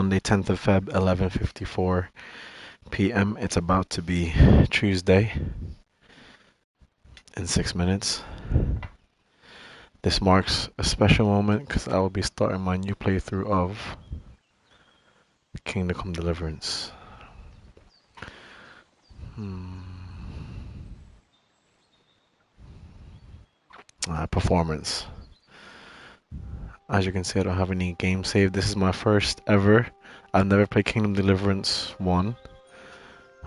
Monday, 10th of Feb, 11:54 p.m. It's about to be Tuesday in 6 minutes. This marks a special moment because I will be starting my new playthrough of Kingdom Come Deliverance. Performance. As you can see, I don't have any game save. This is my first ever. I've never played Kingdom Deliverance 1.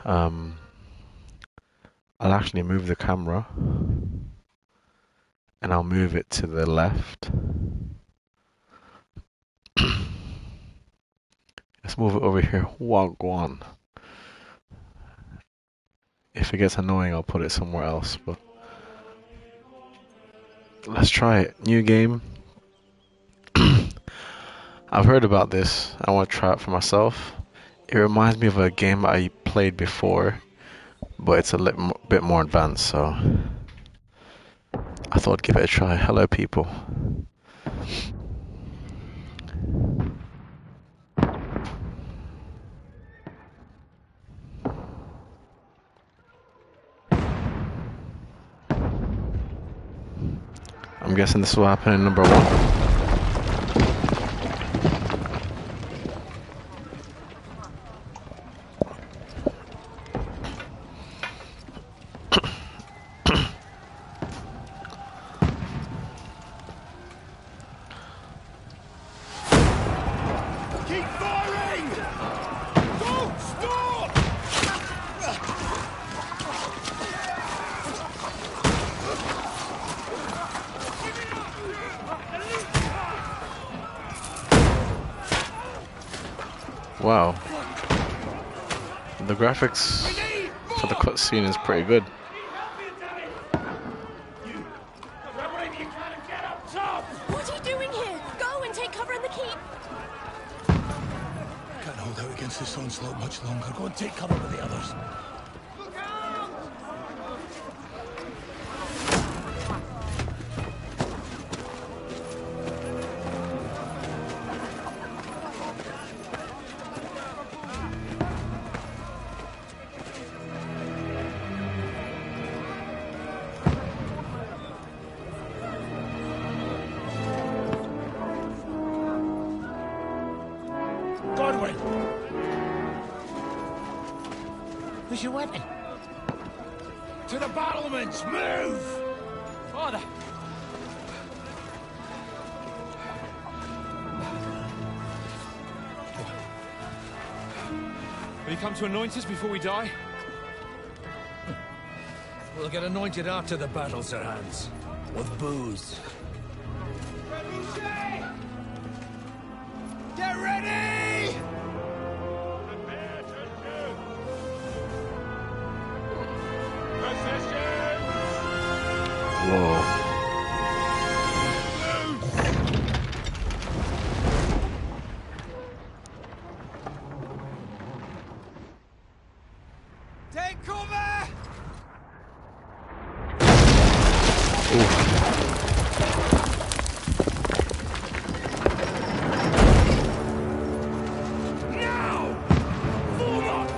I'll actually move the camera and I'll move it to the left. Let's move it over here. Wagwan. If it gets annoying, I'll put it somewhere else, but let's try it. New game. I've heard about this. I want to try it for myself. It reminds me of a game I played before, but it's a bit more advanced, so I thought I'd give it a try. Hello, people. I'm guessing this will happen in number 1. Wow. The graphics for the cutscene is pretty good. What are you doing here? Go and take cover in the keep. Can't hold out against this onslaught much longer. Go and take cover with the others. Where's your weapon? To the battlements! Move! Father! Will you come to anoint us before we die? We'll get anointed after the battles are hands. With booze. Get ready! Whoa. Take cover! Now! Forward!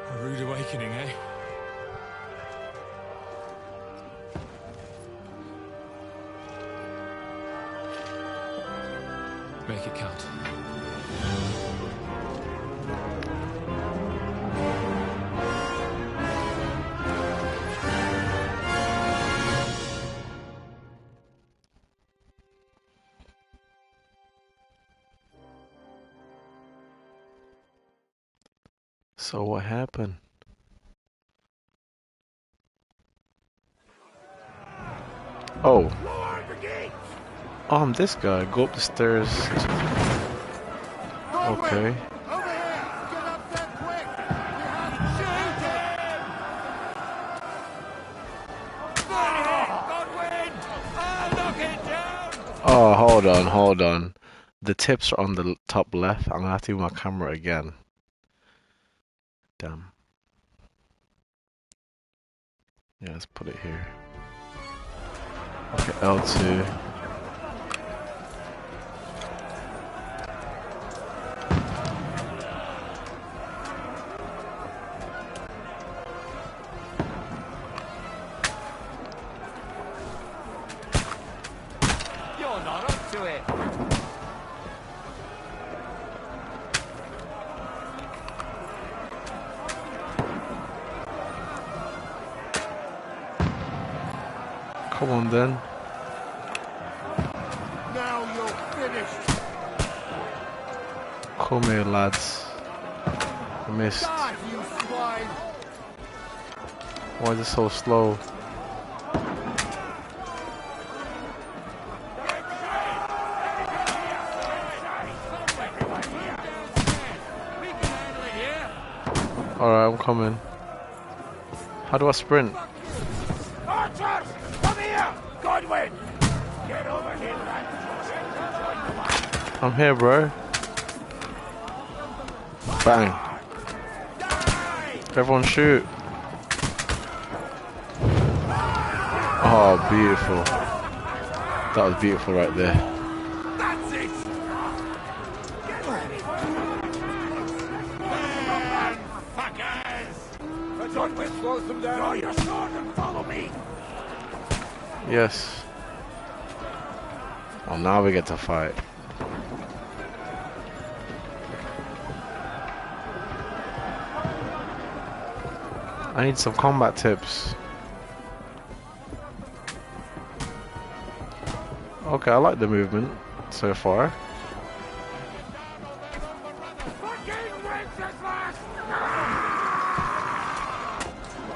A rude awakening, eh? Make it count. So what happened? Oh. Oh, I'm this guy. Go up the stairs. Okay. Oh, hold on. The tips are on the top left. I'm gonna have to move my camera again. Damn. Yeah, let's put it here. Okay, L2. You're not up to it. Come on then. Now you're finished. Come here, lads. I missed. Die, you swine. Why is it so slow? Alright, I'm coming. How do I sprint? Archers, come here. Godwin, get over here, lad. I'm here, bro. Bang. Everyone shoot. Oh, beautiful. That was beautiful right there. That's it. Get ready. Fuckers. Godwin slows them down. Draw your sword and follow me. Yes. Well, now we get to fight. I need some combat tips. Okay, I like the movement so far. Fucking Wenceslas!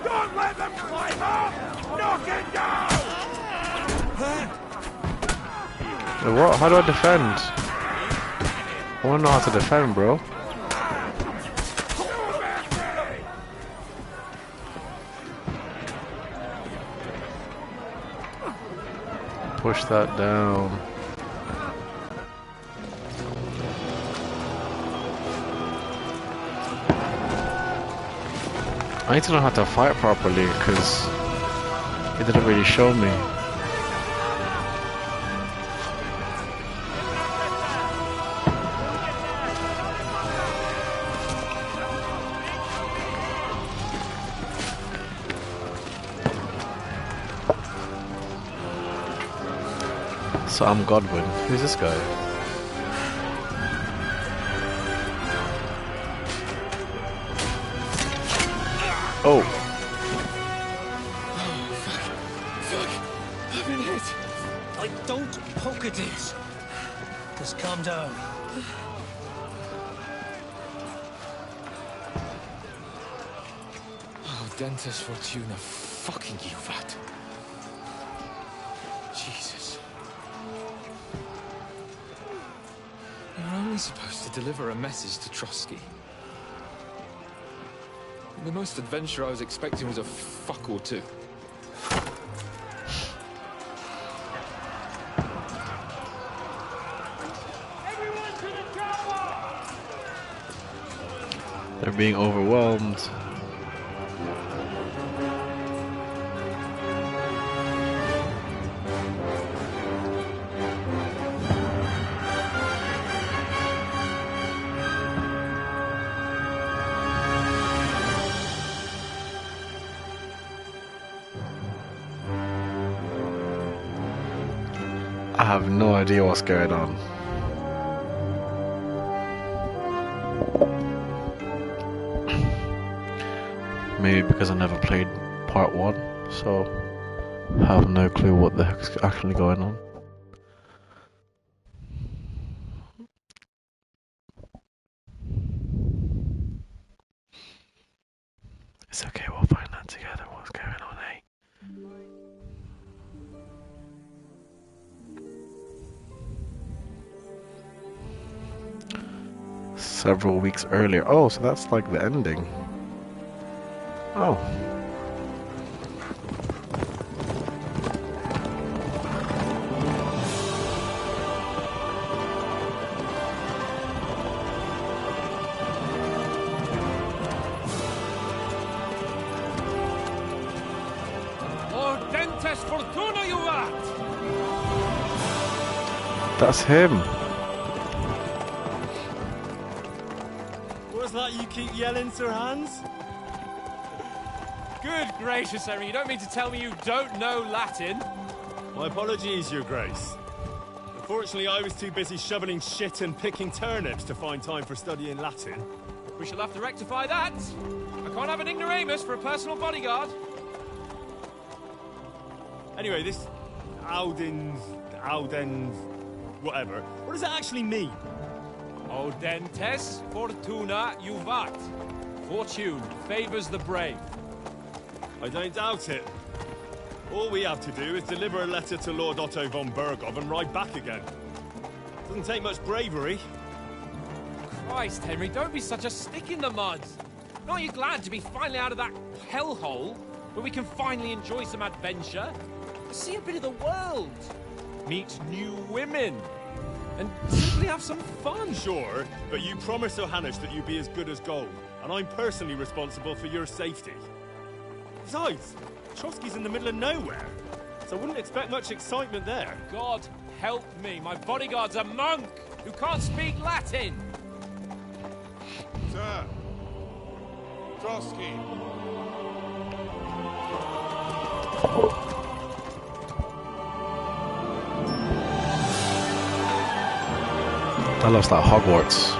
Don't let them climb up! Knock it down! What? How do I defend? I wanna know how to defend, bro. Push that down. I need to know how to fight properly because it didn't really show me. So I'm Godwin. Who's this guy? Oh. Fuck! I've been hit! Don't poke at it! Just calm down. Oh, Dentes Fortuna, fucking you, vat. Jesus. You're only supposed to deliver a message to Trotsky. The most adventure I was expecting was a fuck or two. They're being overwhelmed. I have no idea what's going on. Maybe because I never played part 1, so I have no clue what the heck's actually going on. It's okay, we'll find that together. What's going on, eh? Several weeks earlier. Oh, so that's like the ending. Oh. Pest fortuna juvat! That's him. What's that you keep yelling, Sir Hans? Good gracious, Henry, you don't mean to tell me you don't know Latin? My apologies, Your Grace. Unfortunately, I was too busy shoveling shit and picking turnips to find time for studying Latin. We shall have to rectify that. I can't have an ignoramus for a personal bodyguard. Anyway, this Audens, whatever. What does that actually mean? Audentes fortuna juvat. Fortune favors the brave. I don't doubt it. All we have to do is deliver a letter to Lord Otto von Bergov and ride back again. Doesn't take much bravery. Christ, Henry, don't be such a stick in the mud. Aren't you glad to be finally out of that hellhole where we can finally enjoy some adventure? See a bit of the world. Meet new women. And simply have some fun. Sure, but you promised Johannes that you'd be as good as gold, and I'm personally responsible for your safety. Besides, Trotsky's in the middle of nowhere, so I wouldn't expect much excitement there. God help me, my bodyguard's a monk who can't speak Latin. Sir, Trotsky. That looks like Hogwarts.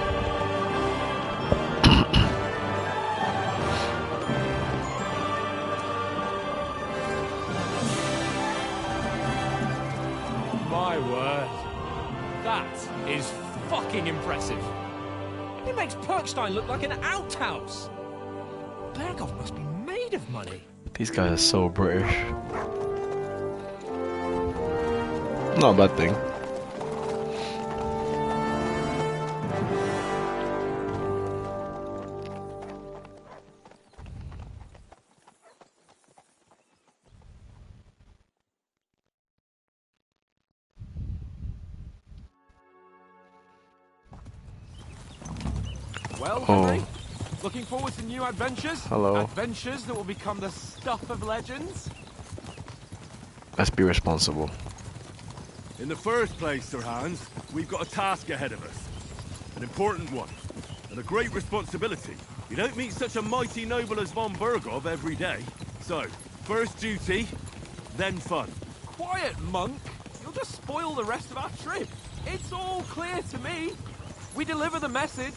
My word. That is fucking impressive. It makes Perkstein look like an outhouse. Bergov must be made of money. These guys are so British. Not a bad thing. Well, Oh. Henry, looking forward to new adventures? Hello. Adventures that will become the stuff of legends? Let's be responsible. In the first place, Sir Hans, we've got a task ahead of us. An important one. And a great responsibility. You don't meet such a mighty noble as von Bergov every day. So, first duty, then fun. Quiet, monk. You'll just spoil the rest of our trip. It's all clear to me. We deliver the message,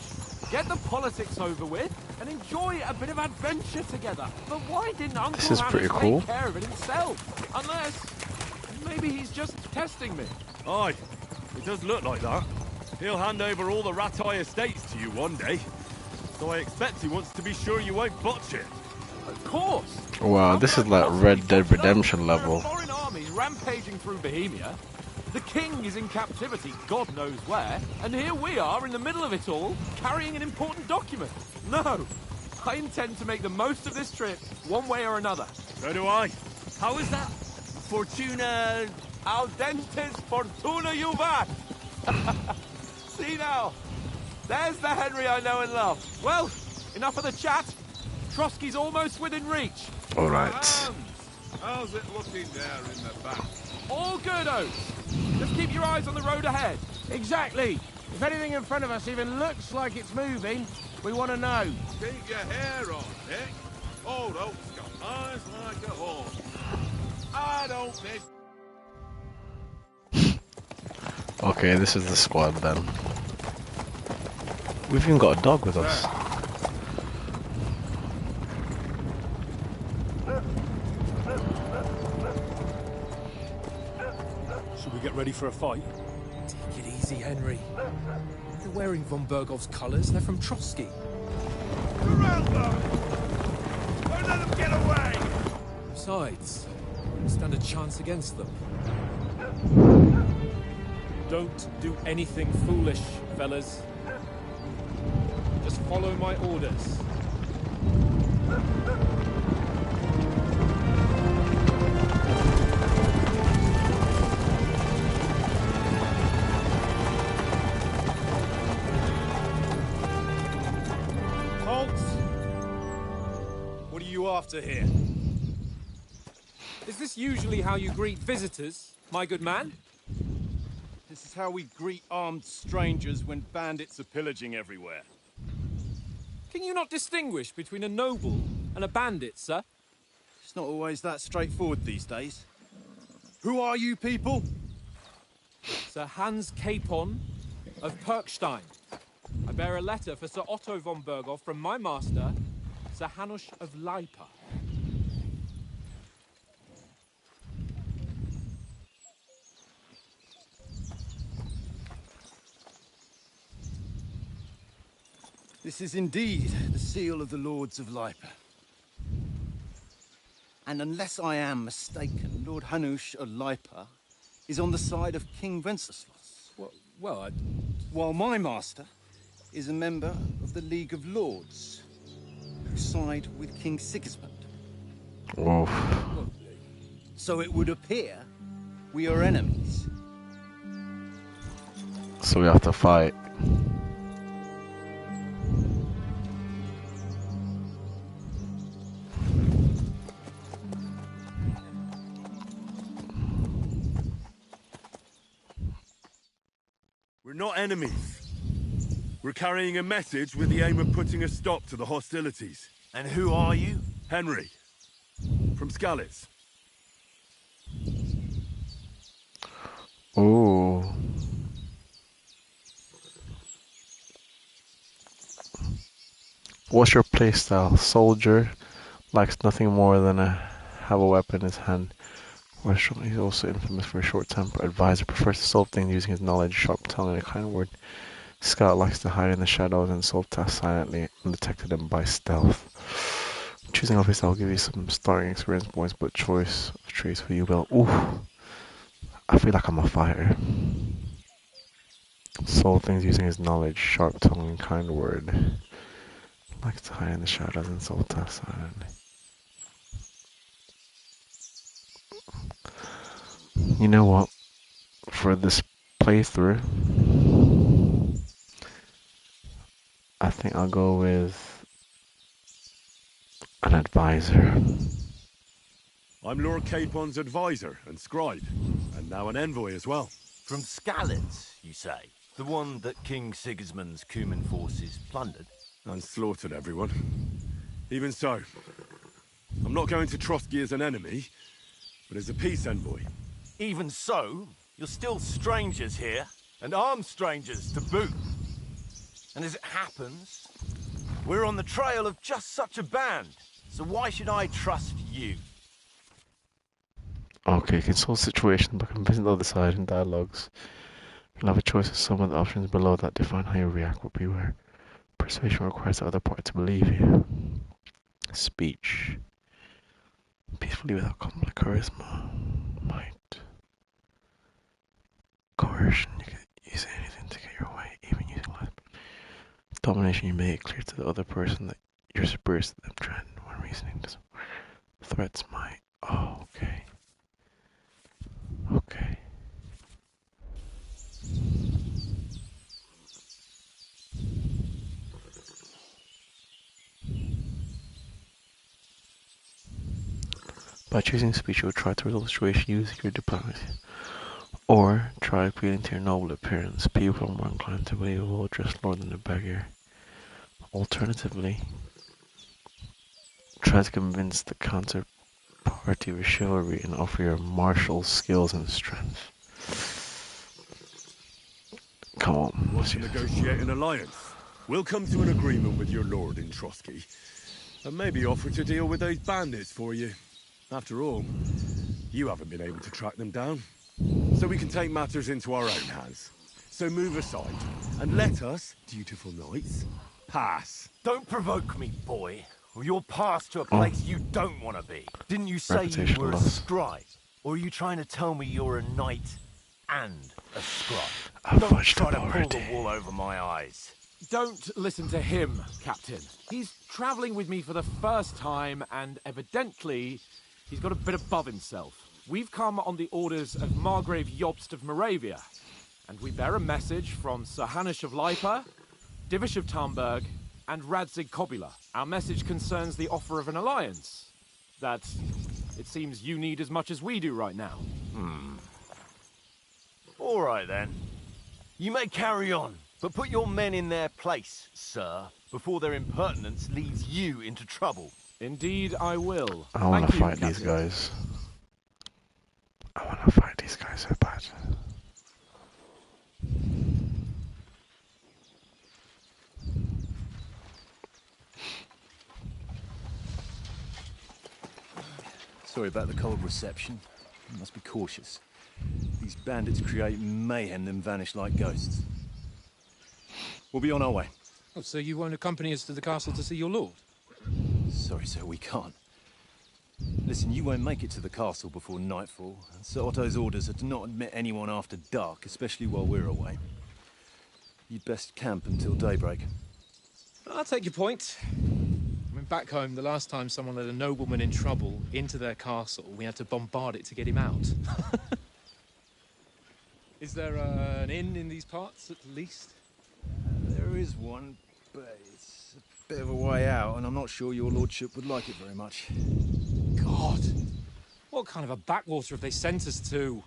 get the politics over with, and enjoy a bit of adventure together. But why didn't Uncle This is Hannes pretty cool. take care of it himself? Unless, maybe he's just testing me. Aye, it does look like that. He'll hand over all the Ratai estates to you one day. So I expect he wants to be sure you won't botch it. Of course. Wow, this is like Red Dead Redemption level. There are foreign armies rampaging through Bohemia. The king is in captivity, God knows where, and here we are in the middle of it all, carrying an important document. No, I intend to make the most of this trip, one way or another. So do I. How is that? Fortuna... Audentes fortuna juvat! See now, there's the Henry I know and love. Well, enough of the chat. Trotsky's almost within reach. Alright. How's it looking there in the back? All good, Oates. Just keep your eyes on the road ahead. Exactly. If anything in front of us even looks like it's moving, we want to know. Keep your hair on, Nick. Old Oak's got eyes like a horse. I don't miss... Okay, this is the squad then. We've even got a dog with us. Should we get ready for a fight? Take it easy, Henry. They're wearing von Bergov's colours. They're from Trotsky. Around them! Don't let them get away! Besides, we stand a chance against them. Don't do anything foolish, fellas. Just follow my orders. Halt! What are you after here? This Is this usually how you greet visitors, my good man? This is how we greet armed strangers when bandits are pillaging everywhere. Can you not distinguish between a noble and a bandit, sir? It's not always that straightforward these days. Who are you people? Sir Hans Capon of Perkstein. I bear a letter for Sir Otto von Berghoff from my master, Sir Hanush of Leipa. This is indeed the seal of the Lords of Leipa. And unless I am mistaken, Lord Hanush of Leipa is on the side of King Wenceslas. Well, While my master is a member of the League of Lords, who side with King Sigismund. Whoa. So it would appear we are enemies. So we have to fight. We're not enemies. We're carrying a message with the aim of putting a stop to the hostilities. And who are you? Henry. From Skalitz. Ooh. What's your playstyle? Soldier likes nothing more than have a weapon in his hand. Restaurant, he's also infamous for a short temper. Advisor prefers to solve things using his knowledge, sharp tongue, and a kind word. Scout likes to hide in the shadows and solve tasks silently, undetected and by stealth. Choosing office, I'll give you some starting experience points, but choice of traits for you will. Ooh, I feel like I'm a fighter. Solve things using his knowledge, sharp tongue, and kind word. Likes to hide in the shadows and solve tasks silently. You know what? For this playthrough, I think I'll go with an advisor. I'm Lord Capon's advisor and scribe, and now an envoy as well. From Skalitz, you say? The one that King Sigismund's Cuman forces plundered? And slaughtered everyone. Even so, I'm not going to Trotsky as an enemy, but as a peace envoy. Even so, you're still strangers here, and armed strangers to boot. And as it happens, we're on the trail of just such a band, so why should I trust you? Okay, console situation by convincing the other side in dialogues. You'll have a choice of some of the options below that define how you react will be where persuasion requires the other party to believe you. Speech. Peacefully without conflict, charisma. Might. Coercion. You can use anything to get your way, even using lies. Domination. You make it clear to the other person that you're superior to them. Trend when reasoning. Threats. Might. Oh, okay. Okay. By choosing speech, you will try to resolve the situation using your diplomacy. Or try appealing to your noble appearance. People are more inclined to believe a well-dressed lord than a beggar. Alternatively, try to convince the counterparty of your chivalry and offer your martial skills and strength. Come on. Want to negotiate an alliance? We'll come to an agreement with your lord in Trotsky, and maybe offer to deal with those bandits for you. After all, you haven't been able to track them down. So we can take matters into our own hands. So move aside, and let us, dutiful knights, pass. Don't provoke me, boy, or you'll pass to a place you don't want to be. Didn't you say you were a scribe? Or are you trying to tell me you're a knight and a scribe? Don't try to pull the wool over my eyes. Don't listen to him, Captain. He's travelling with me for the first time, and evidently, he's got a bit above himself. We've come on the orders of Margrave Jobst of Moravia, and we bear a message from Sir Hanush of Leipa, Divish of Tarnberg, and Radzig Kobula. Our message concerns the offer of an alliance that It seems you need as much as we do right now. All right, then. You may carry on, but put your men in their place, sir, before their impertinence leads you into trouble. Indeed, I will. I want Thank to you, fight these Captain. guys. I want to fight these guys so bad. Sorry about the cold reception. You must be cautious. These bandits create mayhem then vanish like ghosts. We'll be on our way. Oh, so you won't accompany us to the castle to see your lord? Sorry, sir, we can't. Listen, you won't make it to the castle before nightfall. Sir Otto's orders are to not admit anyone after dark, especially while we're away. You'd best camp until daybreak. I'll take your point. I mean, back home, the last time someone let a nobleman in trouble into their castle, we had to bombard it to get him out. Is there an inn in these parts, at least? There is one, but it's a bit of a way out, and I'm not sure your lordship would like it very much. God! What kind of a backwater have they sent us to?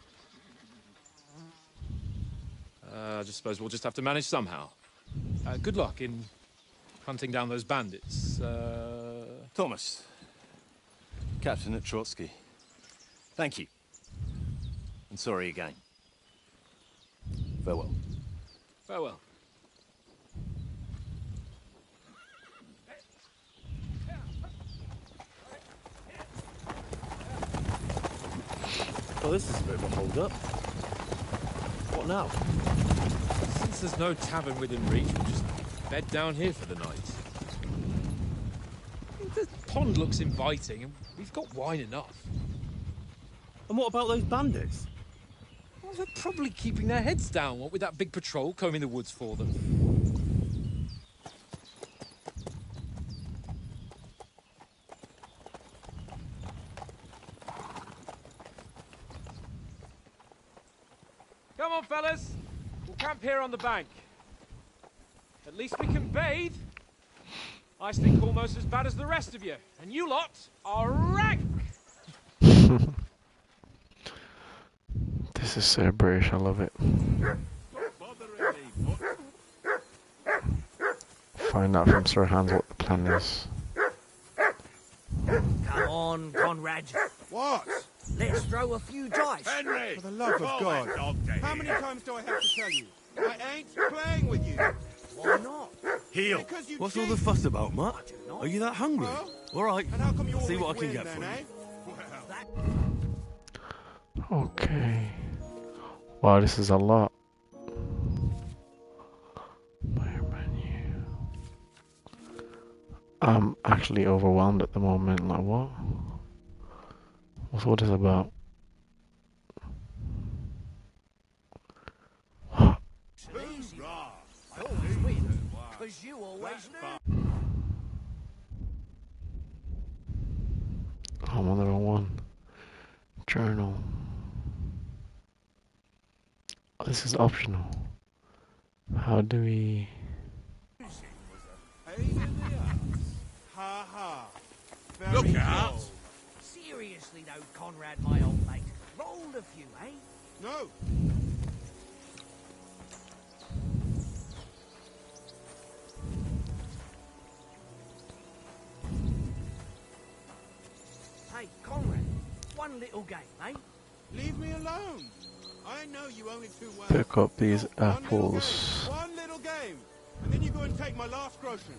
I just suppose we'll just have to manage somehow. Good luck in hunting down those bandits. Thomas, Captain at Trotsky. Thank you. And sorry again. Farewell. Farewell. Well, this is a bit of a hold-up. What now? Since there's no tavern within reach, we'll just bed down here for the night. The pond looks inviting, and we've got wine enough. And what about those bandits? Well, they're probably keeping their heads down, what with that big patrol combing the woods for them. Come on, fellas. We'll camp here on the bank. At least we can bathe. I stink almost as bad as the rest of you. And you lot are rank! This is so British, I love it. Find out from Sir Hans what the plan is. Come on, Conrad. What? Let's throw a few dice. Henry! For the love of God. How many times do I have to tell you? I ain't playing with you. Why not? Heel. Because you What's all cheat. the fuss about, Mutt? Are you that hungry? Well, All right. And how come you See always what I can win get then, for you. eh? Okay. Wow, this is a lot. Player menu. I'm actually overwhelmed at the moment. Like, what? What's all this about? Because you always knew. Oh, I'm on the wrong one. Journal. Oh, this is optional. How do we... Ha ha. Look Very out! cool. Seriously though, Conrad, my old mate. Rolled a few, eh? No. Hey, Conrad, one little game, eh? Leave me alone. I know you only too well. pick up these No, one little apples? game, one little game. And then you go and take my last groschen.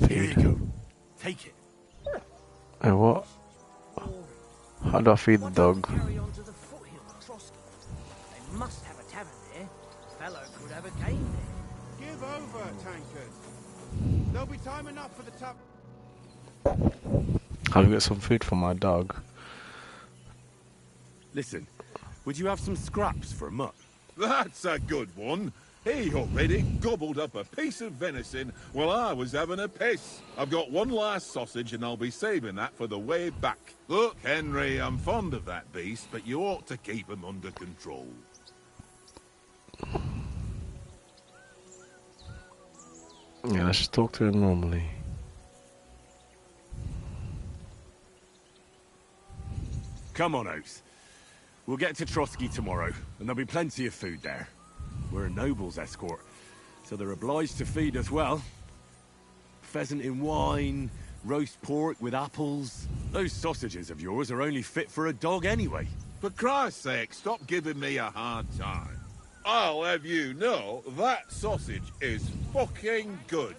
Here you go. Take it. Hey, what? How do I feed the Why don't we dog? carry on to the foothill of Trotsky? They must have a tavern there. Fellow could have a game there. Give over, tankard. There'll be time enough for the tap. I'll get some food for my dog. Listen, would you have some scraps for Mutt? That's a good one. He already gobbled up a piece of venison while I was having a piss. I've got one last sausage and I'll be saving that for the way back. Look, Henry, I'm fond of that beast, but you ought to keep him under control. Yeah, let's just talk to her normally. Come on, Oates. We'll get to Trotsky tomorrow, and there'll be plenty of food there. We're a noble's escort, so they're obliged to feed us well. Pheasant in wine, roast pork with apples. Those sausages of yours are only fit for a dog anyway. For Christ's sake, stop giving me a hard time. I'll have you know that sausage is fucking good.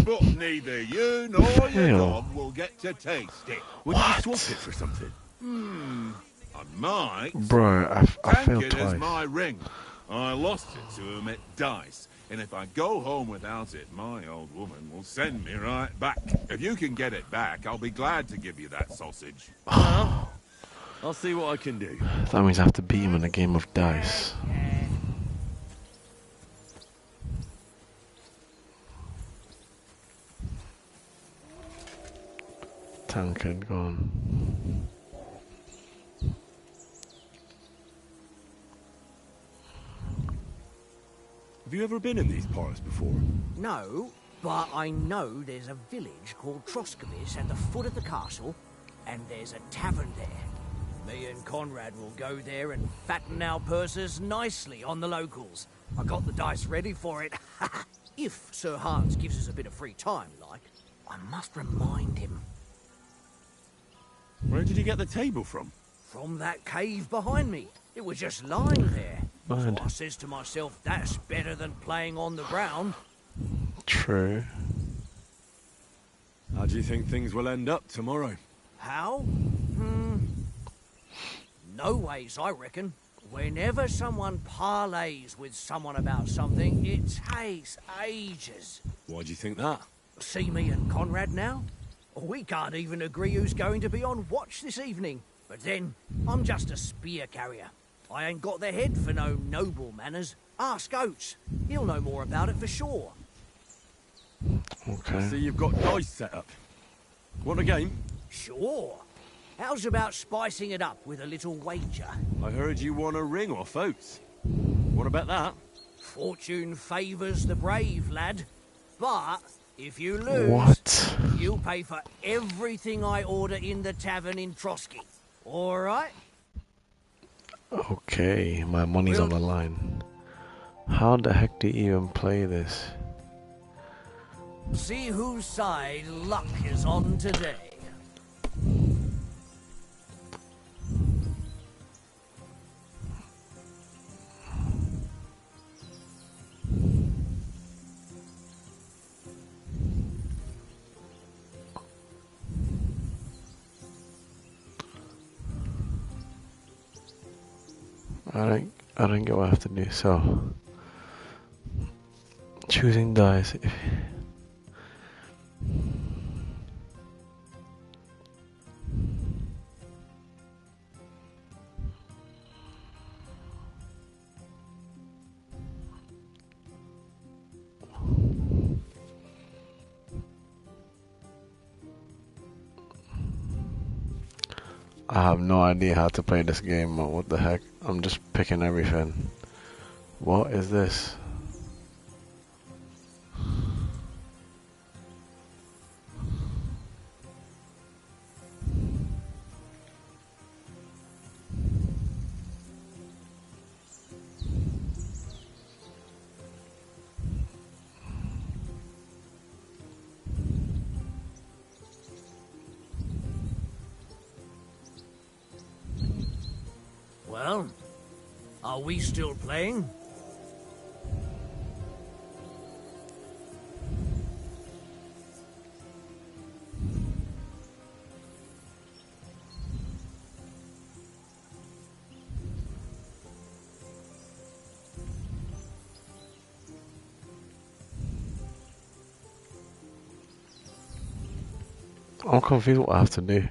But neither you nor your dog will get to taste it. Would you swap it for something? I might. Bro, I Take failed it as twice. my ring. I lost it to him at dice, and if I go home without it, my old woman will send me right back. If you can get it back, I'll be glad to give you that sausage. Well, I'll see what I can do. That means I have to beat him in a game of dice. Tankard gone. Have you ever been in these parts before? No, but I know there's a village called Troskovis at the foot of the castle, and there's a tavern there. Me and Conrad will go there and fatten our purses nicely on the locals. I got the dice ready for it. If Sir Hans gives us a bit of free time, like, I must remind him. Where did you get the table from? From that cave behind me. It was just lying there. So I says to myself, that's better than playing on the ground. True. How do you think things will end up tomorrow? How? No ways, I reckon. Whenever someone parleys with someone about something, it takes ages. Why do you think that? See me and Conrad now? We can't even agree who's going to be on watch this evening. But then, I'm just a spear carrier. I ain't got the head for no noble manners. Ask Oates. He'll know more about it for sure. Okay. I see you've got dice set up. Want a game? Sure. How's about spicing it up with a little wager? I heard you won a ring off Oates. What about that? Fortune favours the brave, lad. But if you lose, What? you'll pay for everything I order in the tavern in Trotsky. All right? Okay, my money's on the line. How the heck do you even play this? See whose side luck is on today. I don't get what I have to do. So, choosing dice. I have no idea how to play this game. What the heck? I'm just picking everything. What is this? Well, are we still playing? I'm confused what I have to do.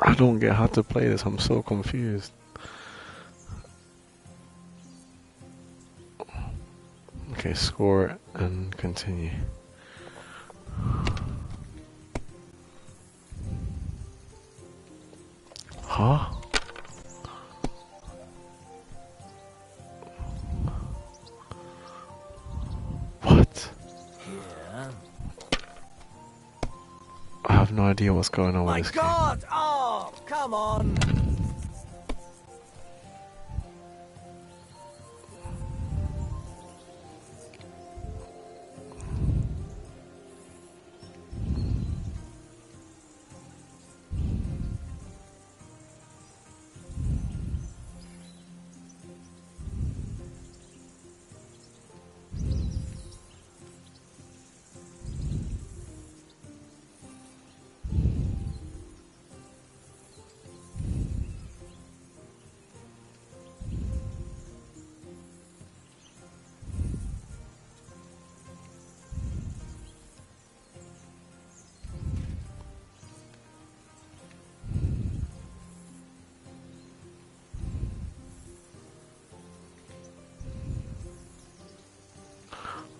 I don't get how to play this. I'm so confused. Okay, score and continue. Huh? What? Here. I have no idea what's going on with My this God! Oh, come on!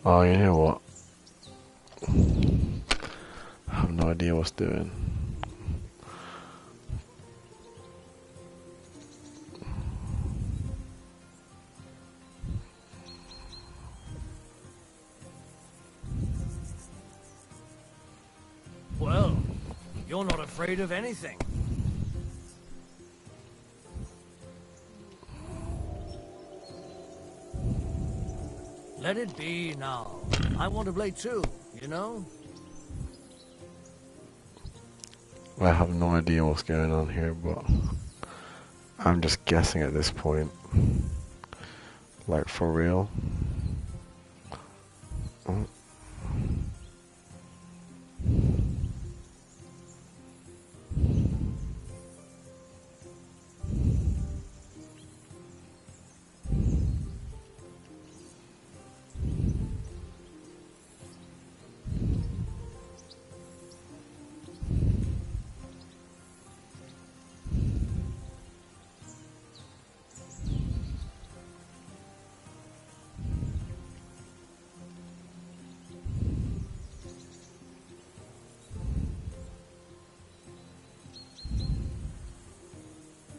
Oh, you know what? I have no idea what's doing. Well, you're not afraid of anything. Let it be now. I want to play too, you know? I have no idea what's going on here, but I'm just guessing at this point. Like, for real. Oh.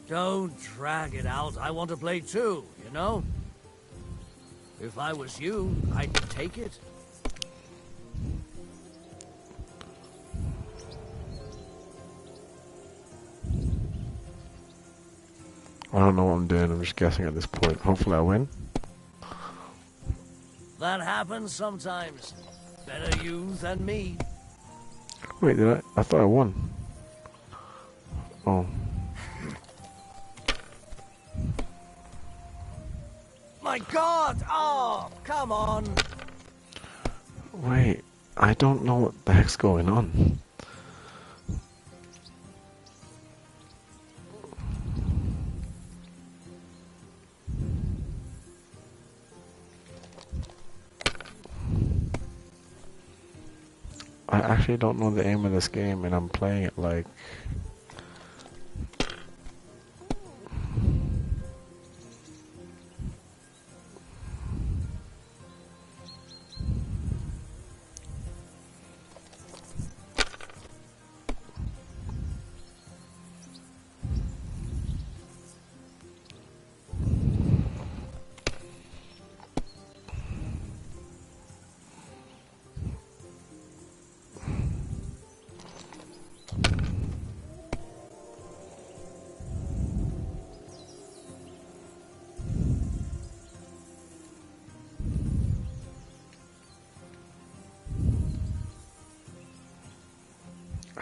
Don't drag it out. I want to play too, you know? If I was you, I'd take it. I don't know what I'm doing, I'm just guessing at this point. Hopefully I win. That happens sometimes. Better you than me. Wait, did I? I thought I won. Oh. My God! Oh, come on! Wait, I don't know what the heck's going on. I actually don't know the aim of this game, and I'm playing it like...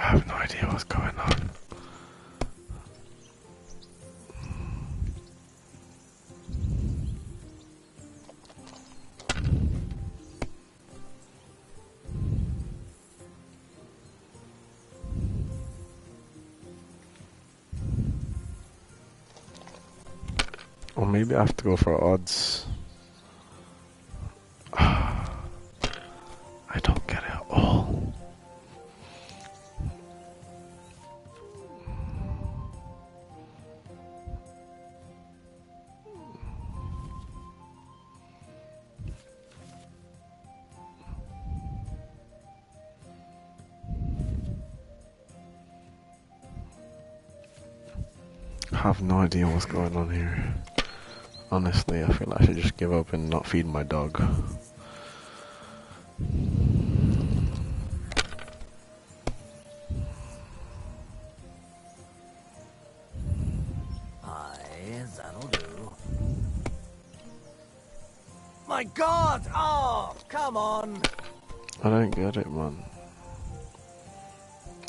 I have no idea what's going on. Or maybe I have to go for odds. I don't get it at all. have no idea what's going on here. Honestly, I feel like I should just give up and not feed my dog. Aye, that'll do. My God! Oh, come on! I don't get it, man.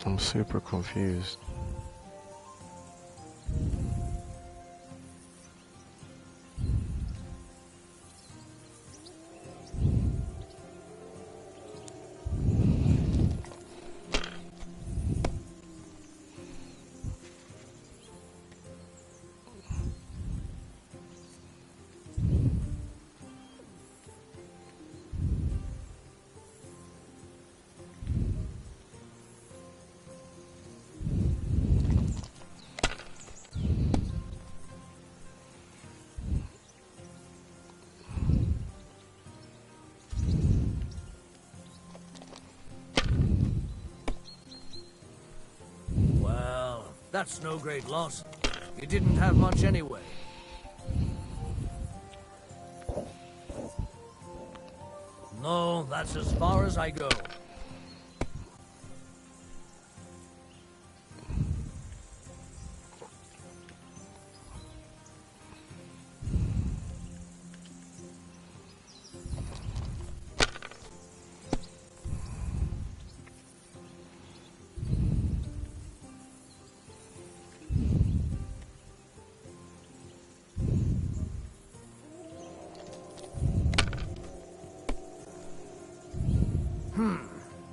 I'm super confused. Well, that's no great loss. You didn't have much anyway. No, that's as far as I go.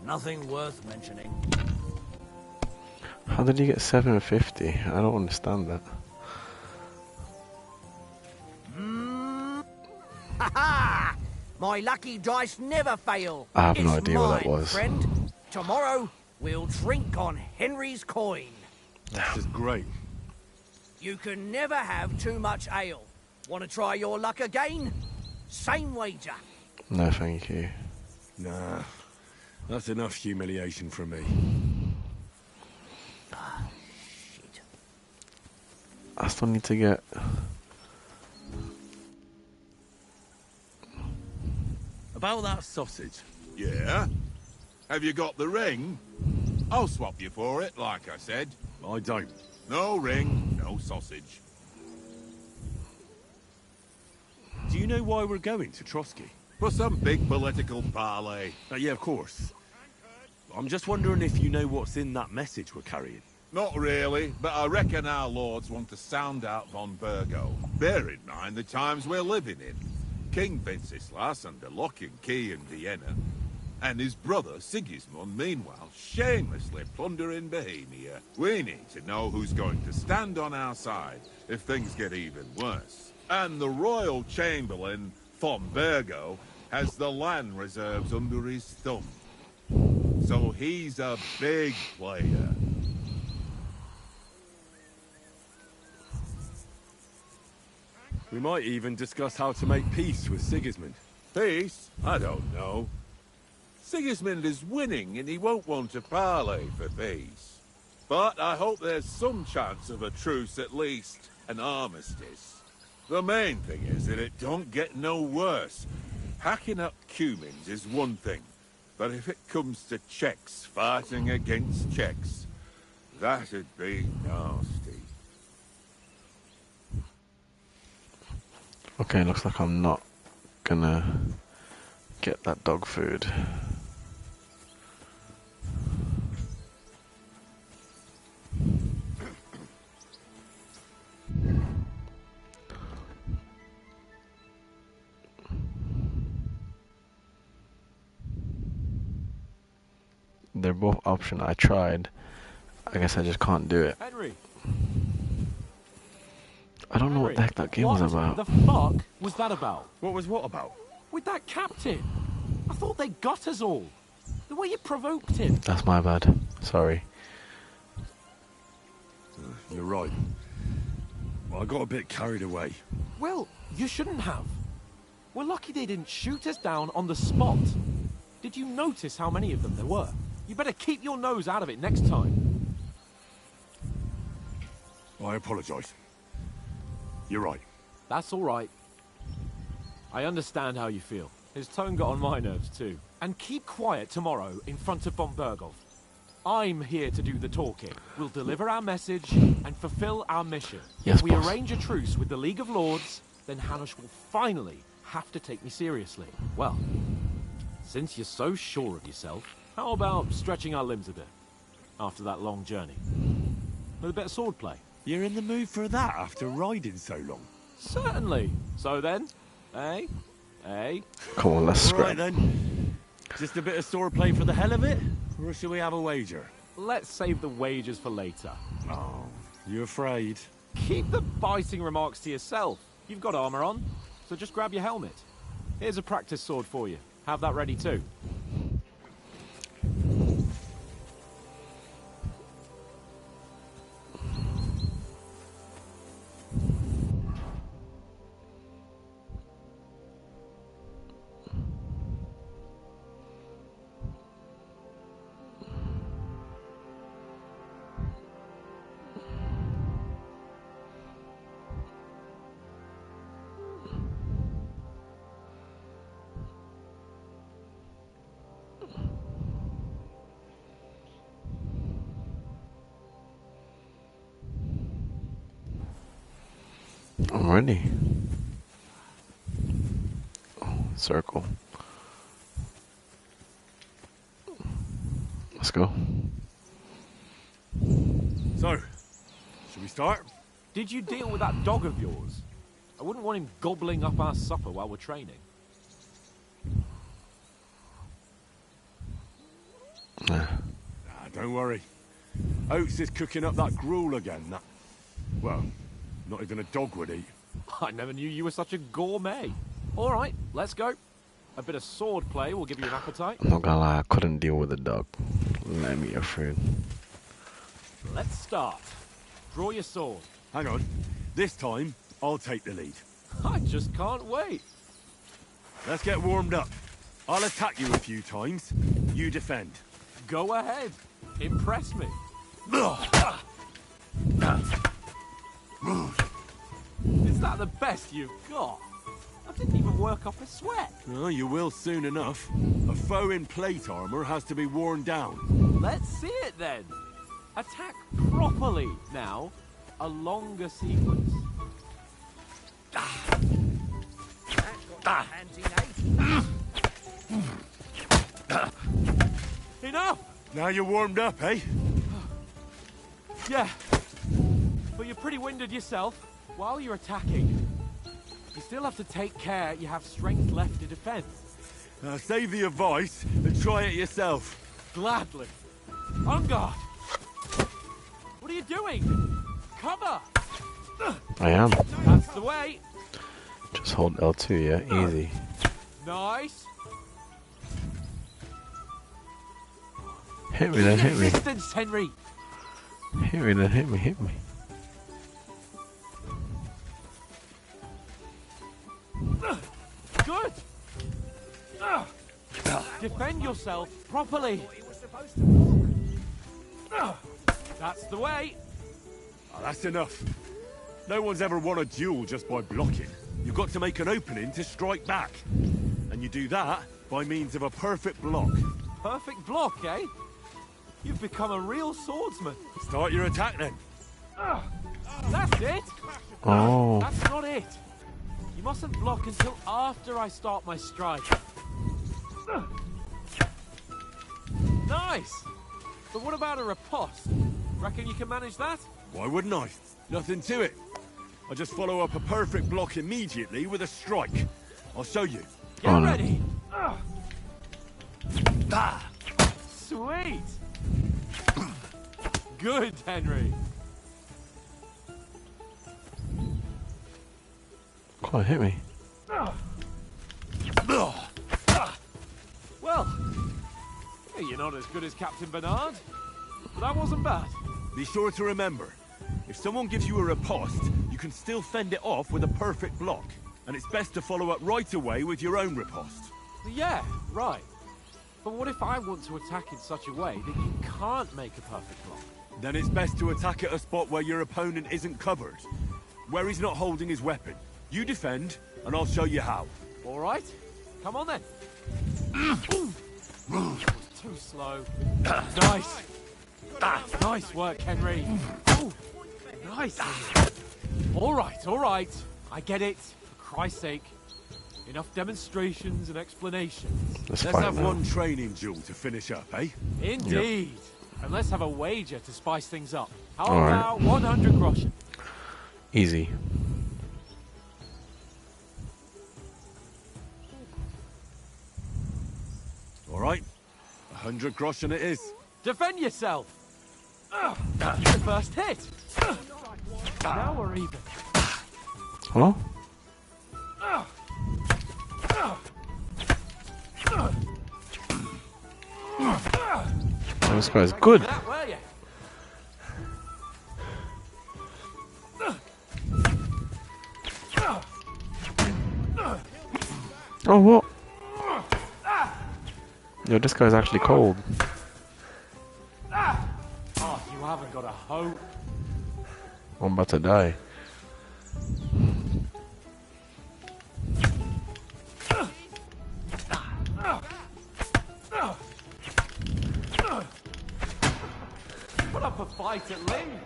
Nothing worth mentioning. How did you get 750? I don't understand that. Ha-ha! My lucky dice never fail. I have no It's idea what that mine, was. Friend. Tomorrow, we'll drink on Henry's coin. This is great. You can never have too much ale. Want to try your luck again? Same wager. No, thank you. Nah, that's enough humiliation from me. Shit. I still need to get... About that sausage. Yeah? Have you got the ring? I'll swap you for it, like I said. I don't. No ring, no sausage. Do you know why we're going to Trotsky? For some big political parley. Yeah, of course. I'm just wondering if you know what's in that message we're carrying. Not really, but I reckon our lords want to sound out von Burgo. Bear in mind the times we're living in. King Wenceslas under lock and key in Vienna, and his brother Sigismund, meanwhile, shamelessly plundering Bohemia. We need to know who's going to stand on our side if things get even worse. And the Royal Chamberlain, von Burgo, has the land reserves under his thumb. So he's a big player. We might even discuss how to make peace with Sigismund. Peace? I don't know. Sigismund is winning and he won't want to parley for peace. But I hope there's some chance of a truce at least, an armistice. The main thing is that it don't get no worse. Hacking up Cumins is one thing, but if it comes to Czechs fighting against Czechs, that'd be nasty. Okay, looks like I'm not gonna get that dog food. They're both options. I tried. I guess I just can't do it. Henry, I don't know what the heck that game was about. What the fuck was that about? What was what about? With that captain. I thought they got us all. The way you provoked him. That's my bad. Sorry. You're right. Well, I got a bit carried away. Well, you shouldn't have. We're lucky they didn't shoot us down on the spot. Did you notice how many of them there were? You better keep your nose out of it next time. I apologise. You're right. That's all right. I understand how you feel. His tone got on my nerves too. And keep quiet tomorrow in front of von Berghoff. I'm here to do the talking. We'll deliver our message and fulfill our mission. Yes, if we boss. arrange a truce with the League of Lords, then Hanush will finally have to take me seriously. Well, since you're so sure of yourself, how about stretching our limbs a bit after that long journey? With a bit of swordplay. You're in the mood for that after riding so long? Certainly. So then, eh? Come on, let's All right scrap. then. Just a bit of swordplay for the hell of it? Or shall we have a wager? Let's save the wagers for later. Oh, you afraid? Keep the biting remarks to yourself. You've got armor on, so just grab your helmet. Here's a practice sword for you. Have that ready too. I'm ready. Oh, circle. Let's go. So, should we start? Did you deal with that dog of yours? I wouldn't want him gobbling up our supper while we're training. Nah. Don't worry. Oates is cooking up that gruel again. That, well, not even a dog would eat. I never knew you were such a gourmet. All right, let's go. A bit of sword play will give you an appetite. I'm not gonna lie, I couldn't deal with the dog. Let me afraid. Let's start. Draw your sword. Hang on. This time, I'll take the lead. I just can't wait. Let's get warmed up. I'll attack you a few times. You defend. Go ahead. Impress me. Is that the best you've got? I didn't even work up a sweat. Oh, you will soon enough. A foe in plate armor has to be worn down. Let's see it then. Attack properly now. A longer sequence. Enough! Now you're warmed up, eh? Yeah. But you're pretty winded yourself. While you're attacking, you still have to take care you have strength left to defend. Save the advice and try it yourself. Gladly. On guard. What are you doing? Cover! I am. That's the way. Just hold L2, yeah? Easy. Nice. Hit me then, hit me. Distance, Henry. Hit me then, hit me, hit me. Good. Defend yourself properly. That's the way. Oh, that's enough. No one's ever won a duel just by blocking. You've got to make an opening to strike back. And you do that by means of a perfect block. Perfect block, eh? You've become a real swordsman. Start your attack then. That's it. Oh. That's not it. You mustn't block until after I start my strike. Nice. But what about a riposte? Reckon you can manage that? Why wouldn't I? Nothing to it. I just follow up a perfect block immediately with a strike. I'll show you. Get ready. Sweet. Good, Henry. Come on, hit me. Well, you're not as good as Captain Bernard, but that wasn't bad. Be sure to remember, if someone gives you a riposte, you can still fend it off with a perfect block. And it's best to follow up right away with your own riposte. Yeah, right. But what if I want to attack in such a way that you can't make a perfect block? Then it's best to attack at a spot where your opponent isn't covered. where he's not holding his weapon. You defend, and I'll show you how. All right. Come on then. Too slow. Nice. Nice work, Henry. Ooh, nice. All right. I get it. For Christ's sake. Enough demonstrations and explanations. Let's have one training duel to finish up, eh? Indeed. Yep. And let's have a wager to spice things up. How about 100 groschen? Easy. All right. 100 groschen it is. Defend yourself. The first hit. Now we're even. Hello? Oh, this guy's good. Oh, what? Yo, this guy's actually cold. Oh, you haven't got a hope. I'm about to die. Put up a fight at Ling.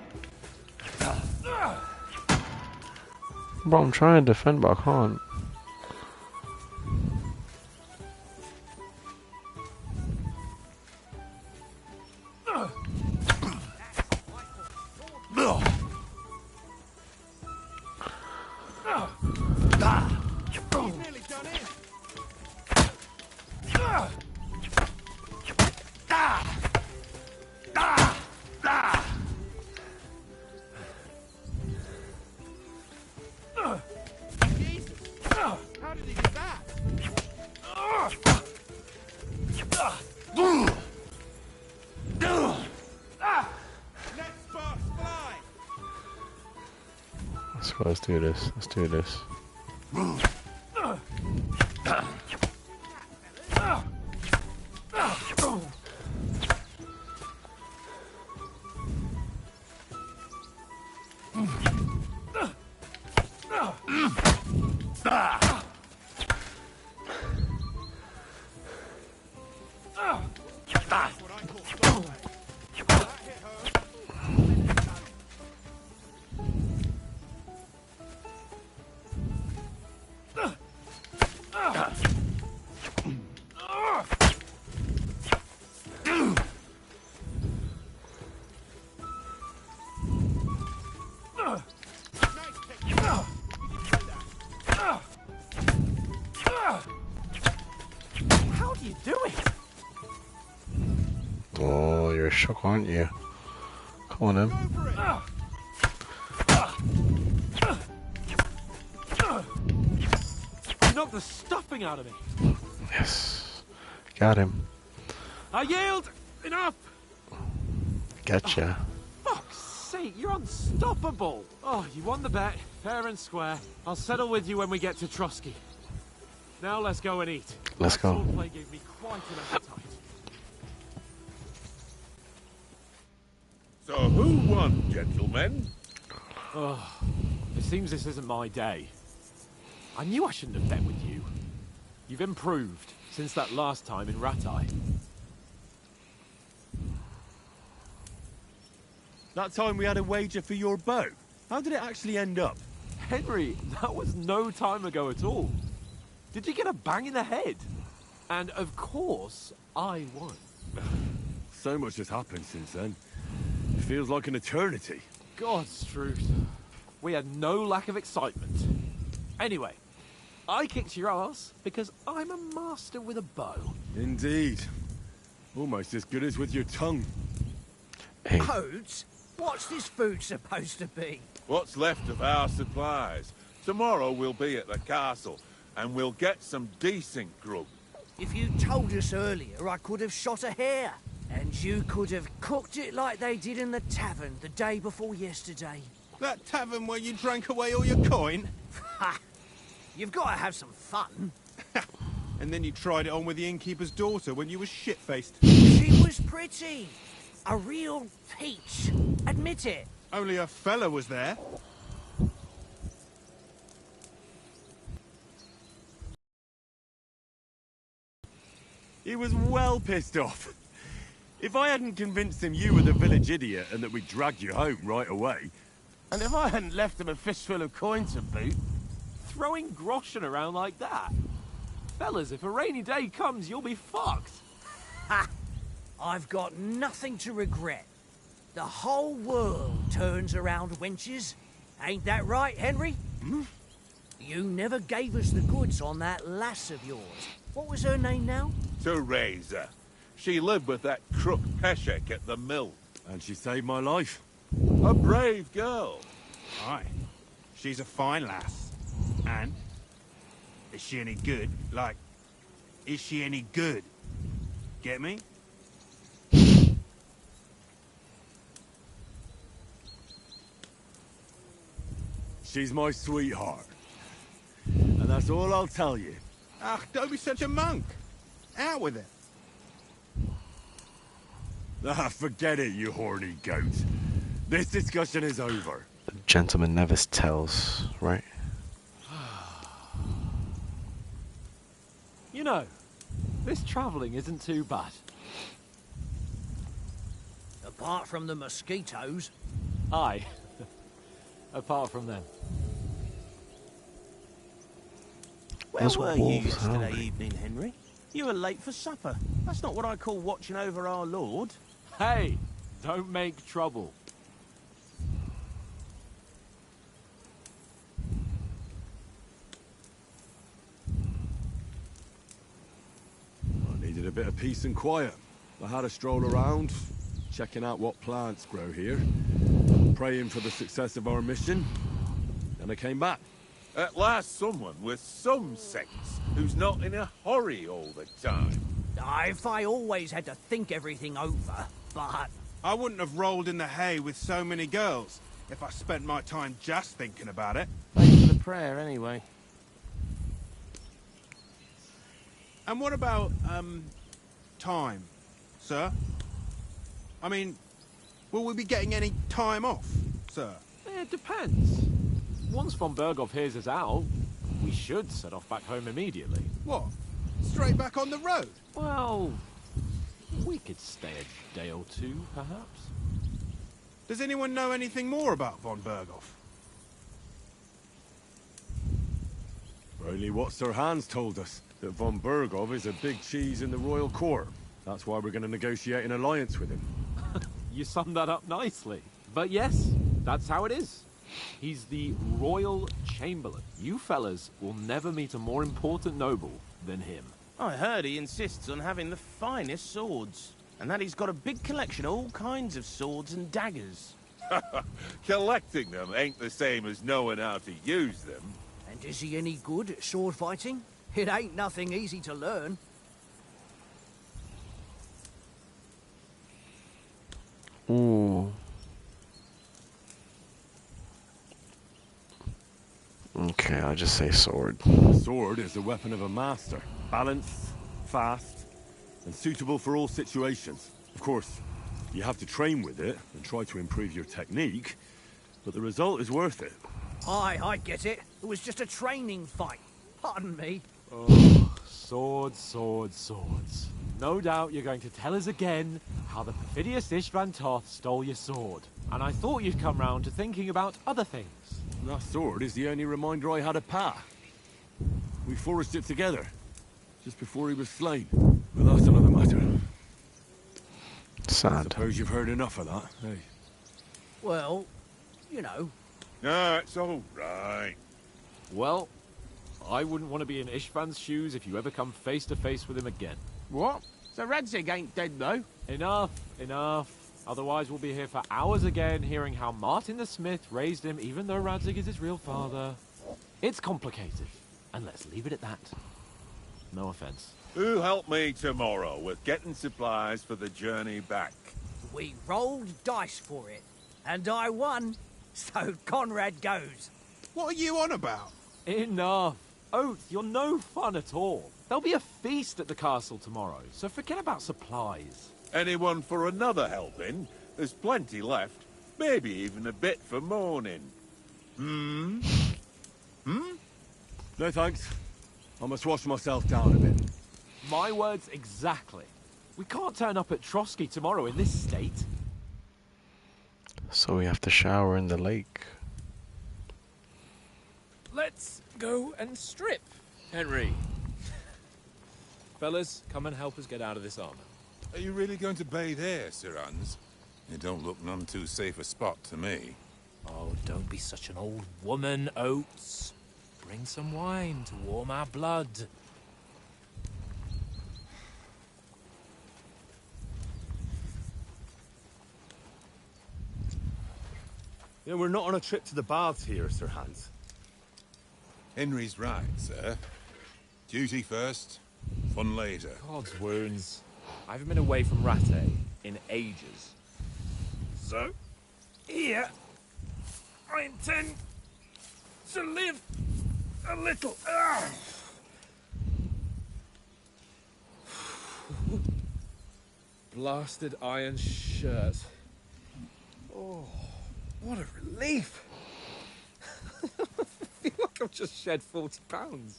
Bro, I'm trying to defend, but I can't. Let's do this. Let's do this. Oh, you're shook, aren't you? Come on, then. You knocked the stuffing out of me. Yes. Got him. I yield! Enough! Gotcha. Oh, fuck's sake, you're unstoppable! Oh, you won the bet, fair and square. I'll settle with you when we get to Trotsky. Now let's go and eat. Let's go. That swordplay gave me quite an appetite. So who won, gentlemen? Oh, it seems this isn't my day. I knew I shouldn't have bet with you. You've improved since that last time in Ratai. That time we had a wager for your bow. How did it actually end up? Henry, that was no time ago at all. Did you get a bang in the head? And of course, I won. So much has happened since then. It feels like an eternity. God's truth. We had no lack of excitement. Anyway, I kicked your ass because I'm a master with a bow. Indeed. Almost as good as with your tongue. Hey. Oats? What's this food supposed to be? What's left of our supplies. Tomorrow we'll be at the castle, and we'll get some decent grub. If you told us earlier, I could have shot a hare. And you could have cooked it like they did in the tavern the day before yesterday. That tavern where you drank away all your coin? Ha! You've got to have some fun. And then you tried it on with the innkeeper's daughter when you were shit-faced. She was pretty. A real peach. Admit it. Only a fella was there. He was well pissed off. If I hadn't convinced him you were the village idiot and that we dragged you home right away... And if I hadn't left him a fistful of coins to boot... Throwing groschen around like that? Fellas, if a rainy day comes, you'll be fucked. Ha! I've got nothing to regret. The whole world turns around wenches. Ain't that right, Henry? Hmm? You never gave us the goods on that lass of yours. What was her name now? Teresa. She lived with that crook Peshek at the mill. And she saved my life. A brave girl. Aye. She's a fine lass. And? Is she any good? Like, is she any good? Get me? She's my sweetheart. And that's all I'll tell you. Ah, don't be such a monk. Out with it. Ah, forget it, you horny goat. This discussion is over. The gentleman never tells, right? You know, this travelling isn't too bad. Apart from the mosquitoes. Aye. Apart from them. Where Those were you wolves, yesterday aren't they? evening, Henry? You were late for supper. That's not what I call watching over our Lord. Hey, don't make trouble. I needed a bit of peace and quiet. I had a stroll around, checking out what plants grow here, praying for the success of our mission, and I came back. At last someone with some sense, who's not in a hurry all the time. If I always had to think everything over, but... I wouldn't have rolled in the hay with so many girls if I spent my time just thinking about it. Thanks for the prayer, anyway. And what about, time, sir? I mean, will we be getting any time off, sir? It depends. Once von Berghoff hears us out, we should set off back home immediately. What? Straight back on the road? Well, we could stay a day or two, perhaps. Does anyone know anything more about von Berghoff? Only what Sir Hans told us, that von Berghoff is a big cheese in the royal court. That's why we're going to negotiate an alliance with him. You summed that up nicely. But yes, that's how it is. He's the Royal Chamberlain. You fellas will never meet a more important noble than him. I heard he insists on having the finest swords, and that he's got a big collection of all kinds of swords and daggers. Collecting them ain't the same as knowing how to use them. And is he any good at sword fighting? It ain't nothing easy to learn. Ooh. Okay, I'll just say sword. A sword is the weapon of a master. Balanced, fast, and suitable for all situations. Of course, you have to train with it and try to improve your technique, but the result is worth it. Aye, I get it. It was just a training fight. Pardon me. Oh, swords, swords, swords. No doubt you're going to tell us again how the perfidious Istvan Toth stole your sword. And I thought you'd come round to thinking about other things. That sword is the only reminder I had of Pa. We forged it together, just before he was slain. But that's another matter. Sad. Suppose you've heard enough of that, hey? Well, you know. No, it's all right. Well, I wouldn't want to be in Istvan's shoes if you ever come face to face with him again. What? So Radzig ain't dead, though? Enough, enough. Otherwise we'll be here for hours again hearing how Martin the Smith raised him even though Radzig is his real father. It's complicated, and let's leave it at that. No offense. Who helped me tomorrow with getting supplies for the journey back? We rolled dice for it, and I won, so Conrad goes. What are you on about? Enough. Oath, you're no fun at all. There'll be a feast at the castle tomorrow, so forget about supplies. Anyone for another helping? There's plenty left. Maybe even a bit for morning. Hmm? No thanks. I must wash myself down a bit. My words exactly. We can't turn up at Trotsky tomorrow in this state. So we have to shower in the lake. Let's go and strip, Henry. Fellas, come and help us get out of this armor. Are you really going to bathe here, Sir Hans? It don't look none too safe a spot to me. Oh, don't be such an old woman, Oates. Bring some wine to warm our blood. Yeah, we're not on a trip to the baths here, Sir Hans. Henry's right, sir. Duty first, fun later. God's wounds. I haven't been away from Rattay in ages. So, here, I intend to live a little. Blasted iron shirt. Oh, what a relief. I feel like I've just shed 40 pounds.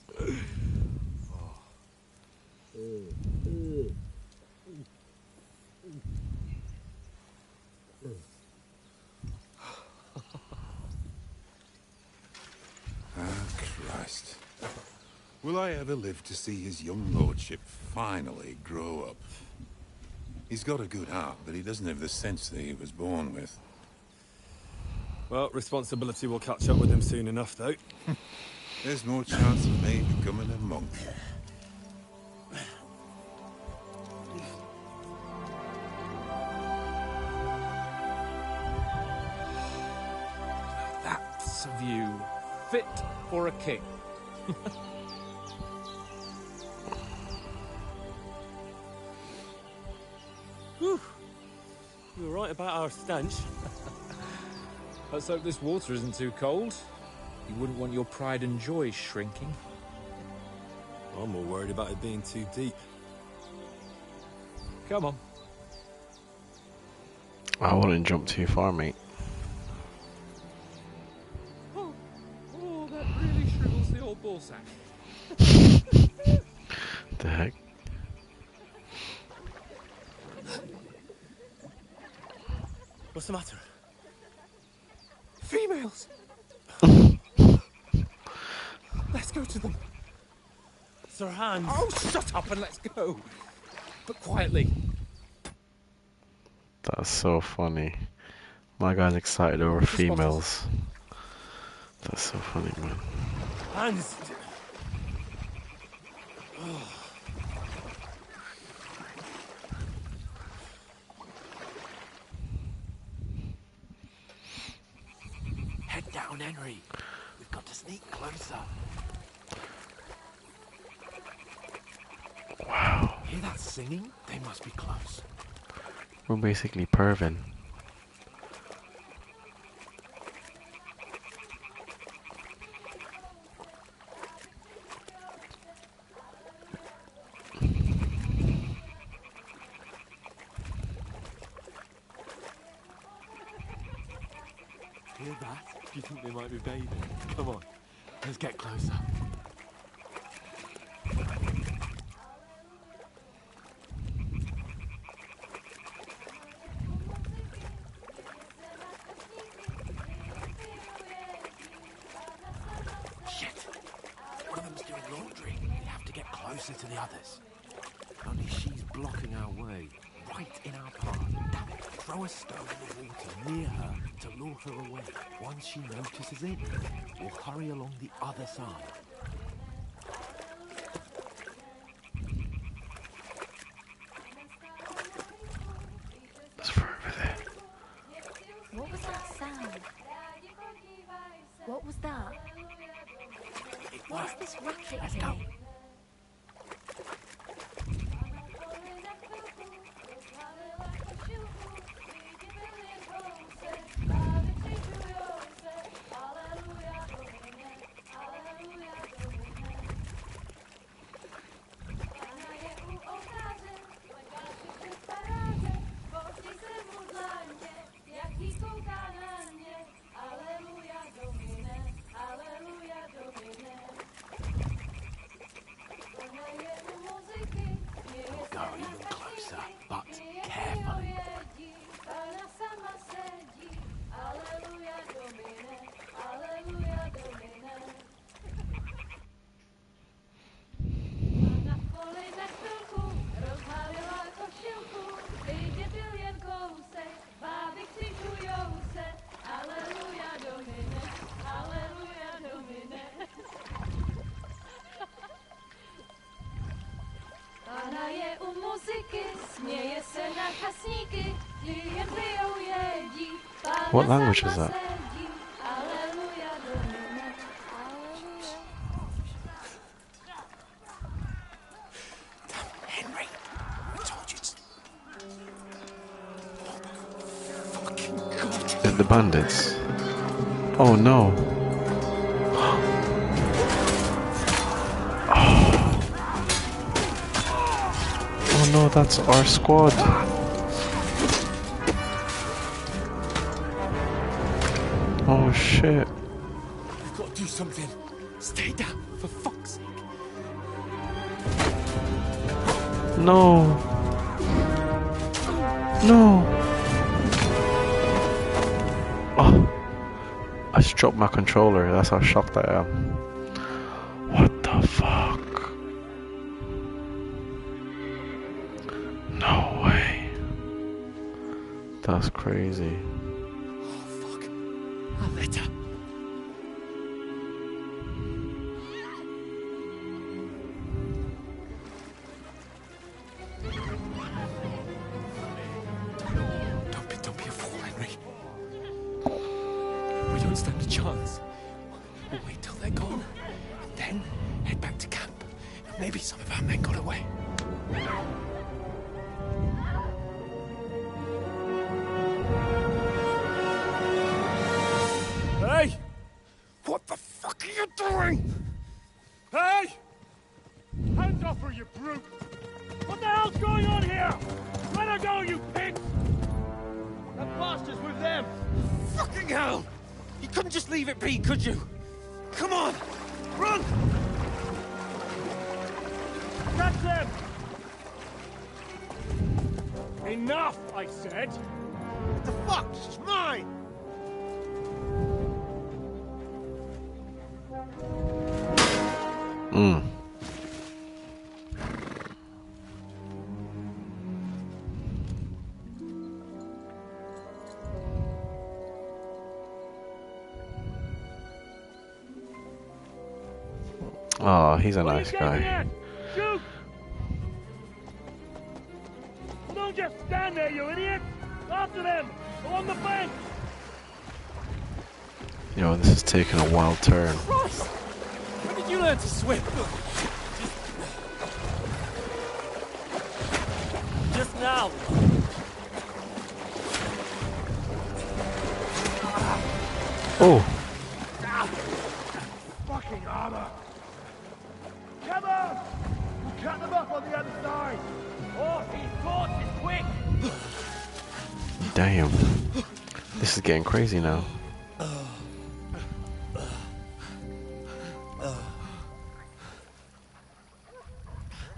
Christ. Will I ever live to see his young lordship finally grow up? He's got a good heart, but he doesn't have the sense that he was born with. Well, responsibility will catch up with him soon enough, though. There's more chance of me becoming a monk. That's a view fit for a king. Whew. You were right about our stench. Let's hope this water isn't too cold. You wouldn't want your pride and joy shrinking. I'm more worried about it being too deep. Come on. I wouldn't jump too far, mate. Oh, that really shrivels the old ball sack. The heck? What's the matter? Females! Let's go to them. Sir Hans! Oh, shut up and let's go. But quietly. That's so funny. My guy's excited over females. That's so funny, man. Hans! Head down, Henry. We've got to sneak closer. Wow. Hear that singing? They must be close. We're basically perving. Hear that? Do you think they might be bathing? Come on, let's get closer. Shit! One of them's doing laundry. We have to get closer to the others. Only she's blocking our way, right in our path. Damn it! Throw a stone in the water near her to lure her away. Once she notices it, we'll hurry along the other side. It's far over there. What was that sound? What was that? What's this racket Let's here? go. What language is that? Henry, I told you to... Is the bandits? Oh no. Oh no, that's our squad. Oh shit. We've got to do something. Stay down, for fuck's sake. No. No. Oh. I just dropped my controller. That's how shocked I am. What the fuck? No way. That's crazy. Oh fuck. A letter. Don't be a fool, Henry. We don't stand a chance. We'll wait till they're gone, and then head back to camp. Maybe some of our men got away. Hey! What the fuck are you doing? Hey! Hands off her, you brute! What the hell's going on here? Let her go, you pig! That bastard's with them! Fucking hell! You couldn't just leave it be, could you? Come on! Run! Catch them! Enough, I said! What the fuck? It's mine! Oh, he's a nice guy. Shoot! Don't just stand there, you idiot! After them! Along the bank! Yo, this is taking a wild turn. Christ! When did you learn to swim? Just now. Oh. Fucking armor! Come on! We'll cut them up on the other side! Oh, these thoughts is quick! Damn. This is getting crazy now.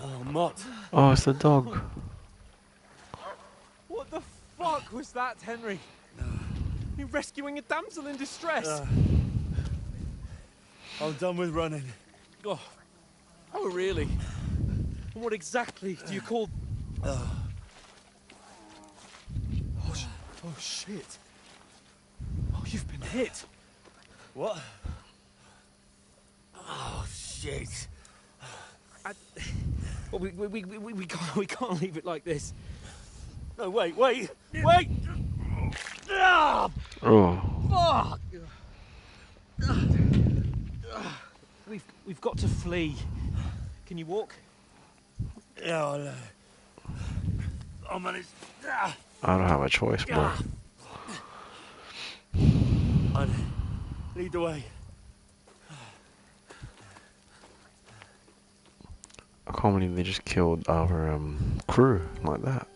Oh, Mott. Oh, it's the dog. What the fuck was that, Henry? You rescuing a damsel in distress? I'm done with running. Oh, really? And what exactly do you call... Oh, shit. Oh, you've been hit. What? Oh, shit. Well, we can't leave it like this. No, wait! Ah, Oh. fuck! We've got to flee. Can you walk? Yeah, I'll manage. I don't have a choice, bro. I'd lead the way. I can't believe they just killed our crew like that.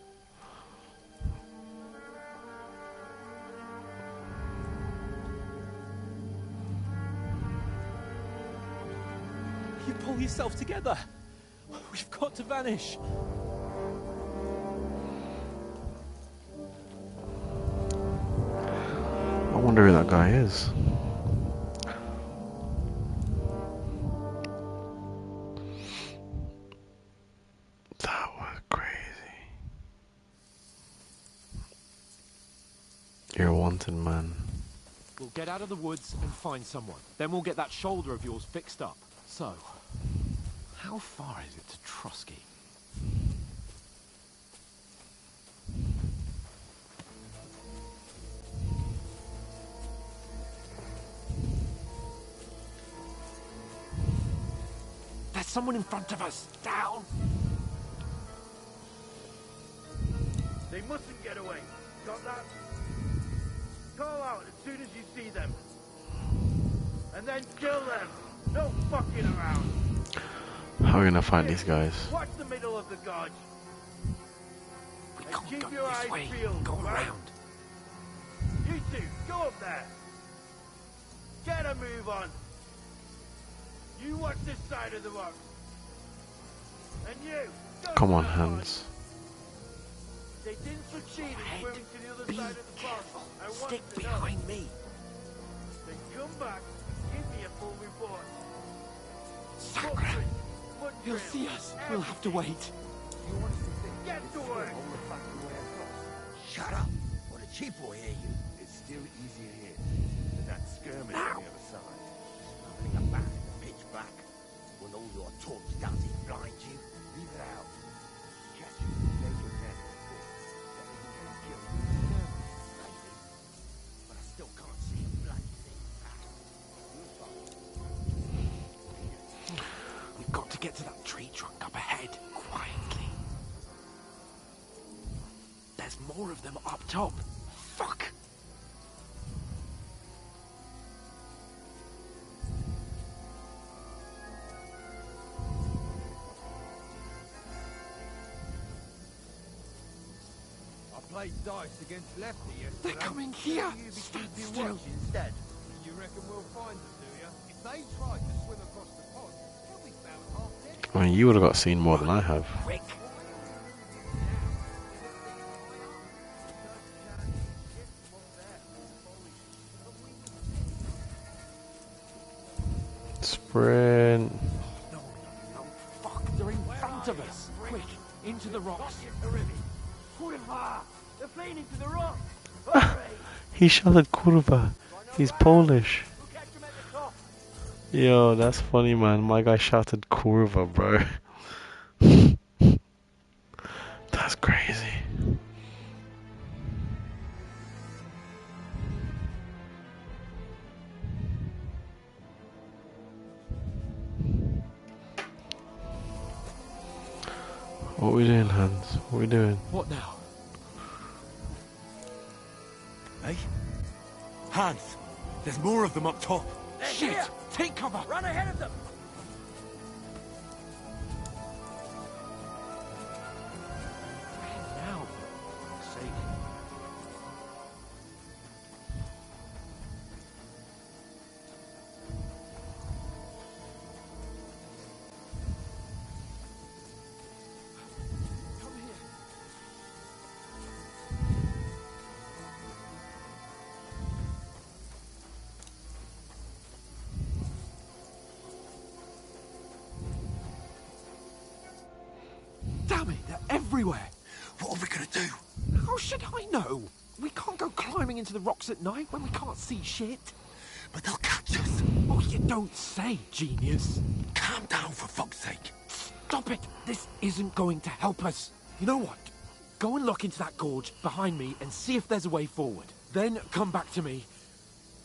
You pull yourself together. We've got to vanish. I wonder who that guy is. That was crazy. You're a wanted man. We'll get out of the woods and find someone. Then we'll get that shoulder of yours fixed up. So, how far is it to Trotsky? someone in front of us. Down. They mustn't get away. Got that? Call out as soon as you see them. And then kill them. No fucking around. How are we gonna find these guys? Watch the middle of the gorge. We And can't keep go your this eyes way. peeled, Go right? around. You two, go up there. Get a move on. You watch this side of the rock. And you, go Come to on, that Hans. side. They didn't succeed in swimming to the other Be side of the pond. careful. I want Stick to know. behind me. Then come back, give me a full report. Sacre. Footprints, foot He'll trails, see us. We'll have to wait. Get to work. Shut up! What a cheap will hear you. It's still easier here than that skirmish on the other side. Nothing about it, pitch black. When all your talk does is blind you, leave it out. Catch you, lay your net before. That isn't gonna kill you. Maybe. But I still can't see a bloody thing. We've got to get to that tree trunk up ahead, quietly. There's more of them up top. Fuck! I played dice against Lefty yesterday. They're coming here! You be Stand keeping still. watch instead. You reckon we'll find them, do you? If they tried to swim across the pond, they'll be found half dead. I mean, you would have got seen more than I have. Quick! Sprint. No, fuck, they're in front of us. Quick, into the rocks. Kurwa! They're fleeing into the rock. He shouted kurwa. He's Polish. We'll catch them at the top. Yo, that's funny, man. My guy shouted kurwa, bro. That's crazy. What are we doing, Hans? What are we doing? What now? Hey? Hans! There's more of them up top! They're Shit! here. Take cover! Run ahead of them. Where now? For fuck's sake. Come here. Damn it, they're everywhere. What are we gonna do? How should I know? We can't go climbing into the rocks at night when we can't see shit. But they'll catch us! Oh, you don't say, genius. Calm down, for fuck's sake! Stop it! This isn't going to help us. You know what? Go and look into that gorge behind me and see if there's a way forward. Then come back to me.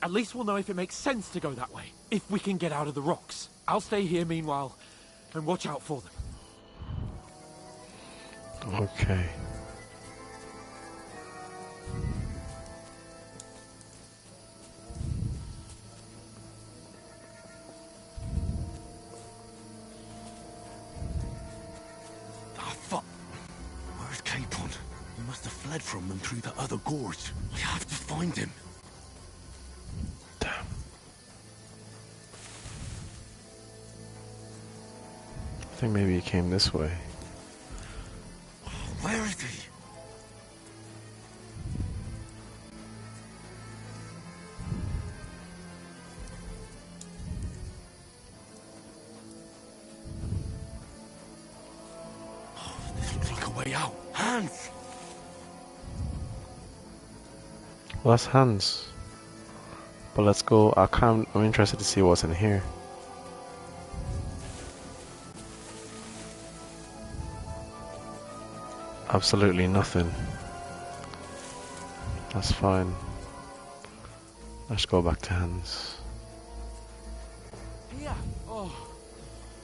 At least we'll know if it makes sense to go that way. If we can get out of the rocks. I'll stay here meanwhile and watch out for them. Okay. Ah, fuck! Where's Capon? He must have fled from them through the other gorge. I have to find him. Damn. I think maybe he came this way. Where is he? Oh, this looks like a way out. Hans! Well, that's Hans. But let's go. I'm interested to see what's in here. Absolutely nothing. That's fine. Let's go back to Hans. Here. Oh,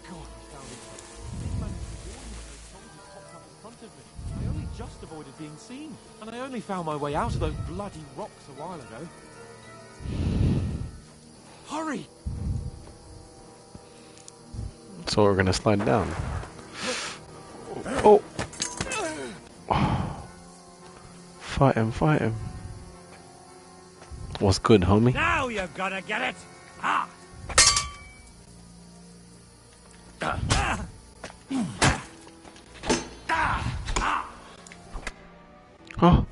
God, we found each other. Didn't manage to warn you when those soldiers popped up in front of me. I only just avoided being seen. And I only found my way out of those bloody rocks a while ago. Hurry! So we're gonna slide down. Oh! Fight him, fight him. What's good, homie? Now you're gonna get it! Ah! Oh!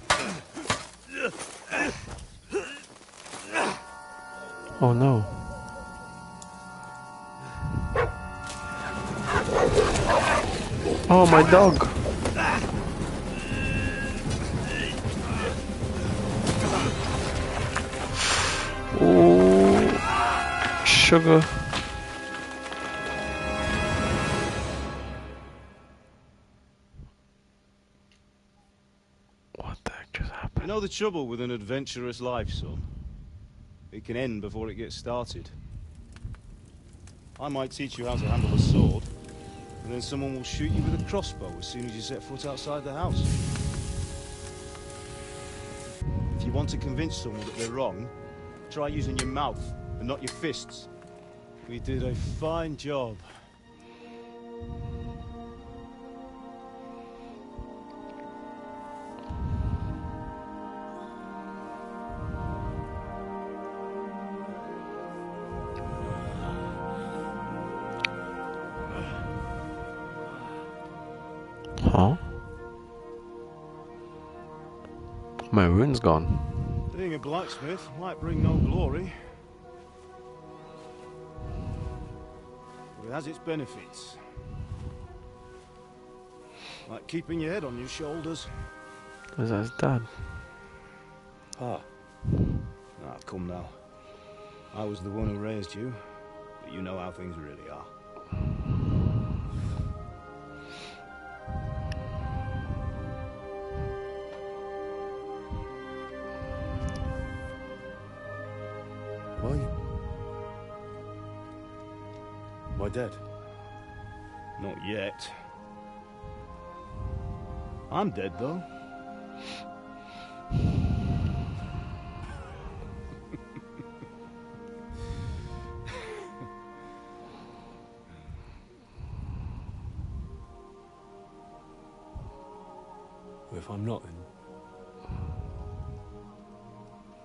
Oh no. Oh, my dog. Oh, sugar. What the heck just happened? You know the trouble with an adventurous life, son? It can end before it gets started. I might teach you how to handle a sword, and then someone will shoot you with a crossbow as soon as you set foot outside the house. If you want to convince someone that they're wrong, try using your mouth and not your fists. We did a fine job. Huh? My rune's gone. Being a blacksmith might bring no glory, but it has its benefits. Like keeping your head on your shoulders. Is that his dad? Ah. Ah, come now. I was the one who raised you, but you know how things really are. Why? Am I dead? Not yet. I'm dead, though. If I'm not,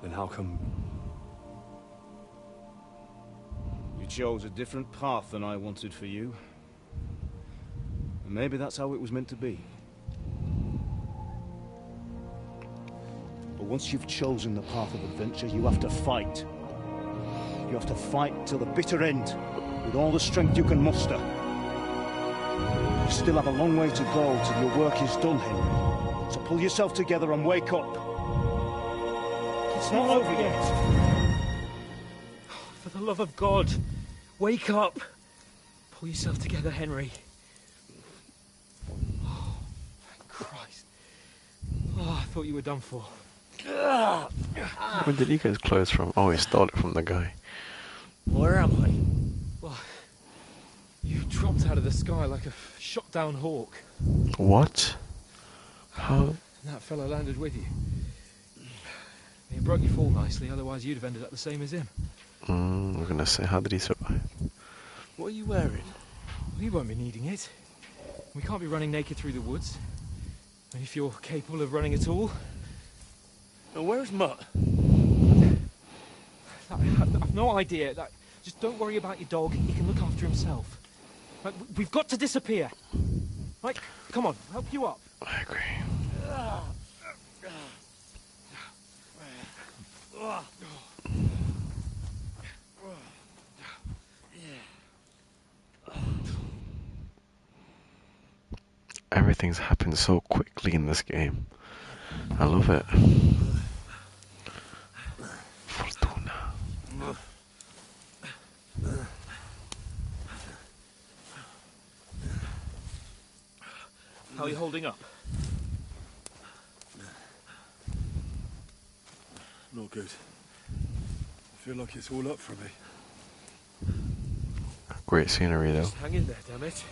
then how come? You chose a different path than I wanted for you. And maybe that's how it was meant to be. But once you've chosen the path of adventure, you have to fight. You have to fight till the bitter end, with all the strength you can muster. You still have a long way to go till your work is done, Henry. So pull yourself together and wake up. It's not over yet. For the love of God, wake up. Pull yourself together, Henry. Oh, thank Christ. Oh, I thought you were done for. Where did he get his clothes from? Oh, he stole it from the guy. Where am I? Well, you dropped out of the sky like a shot-down hawk. What? How? And that fella landed with you. He broke your fall nicely, otherwise you'd have ended up the same as him. We're gonna say, how did he survive? What are you wearing? Well, you won't be needing it. We can't be running naked through the woods. And if you're capable of running at all... Now, where's Mutt? I've no idea. Just don't worry about your dog. He can look after himself. Right, we've got to disappear. Right, come on, I'll help you up. I agree. Everything's happened so quickly in this game. I love it. Fortuna. How are you holding up? Not good. I feel like it's all up for me. Great scenery, though. Just hang in there, damn it. As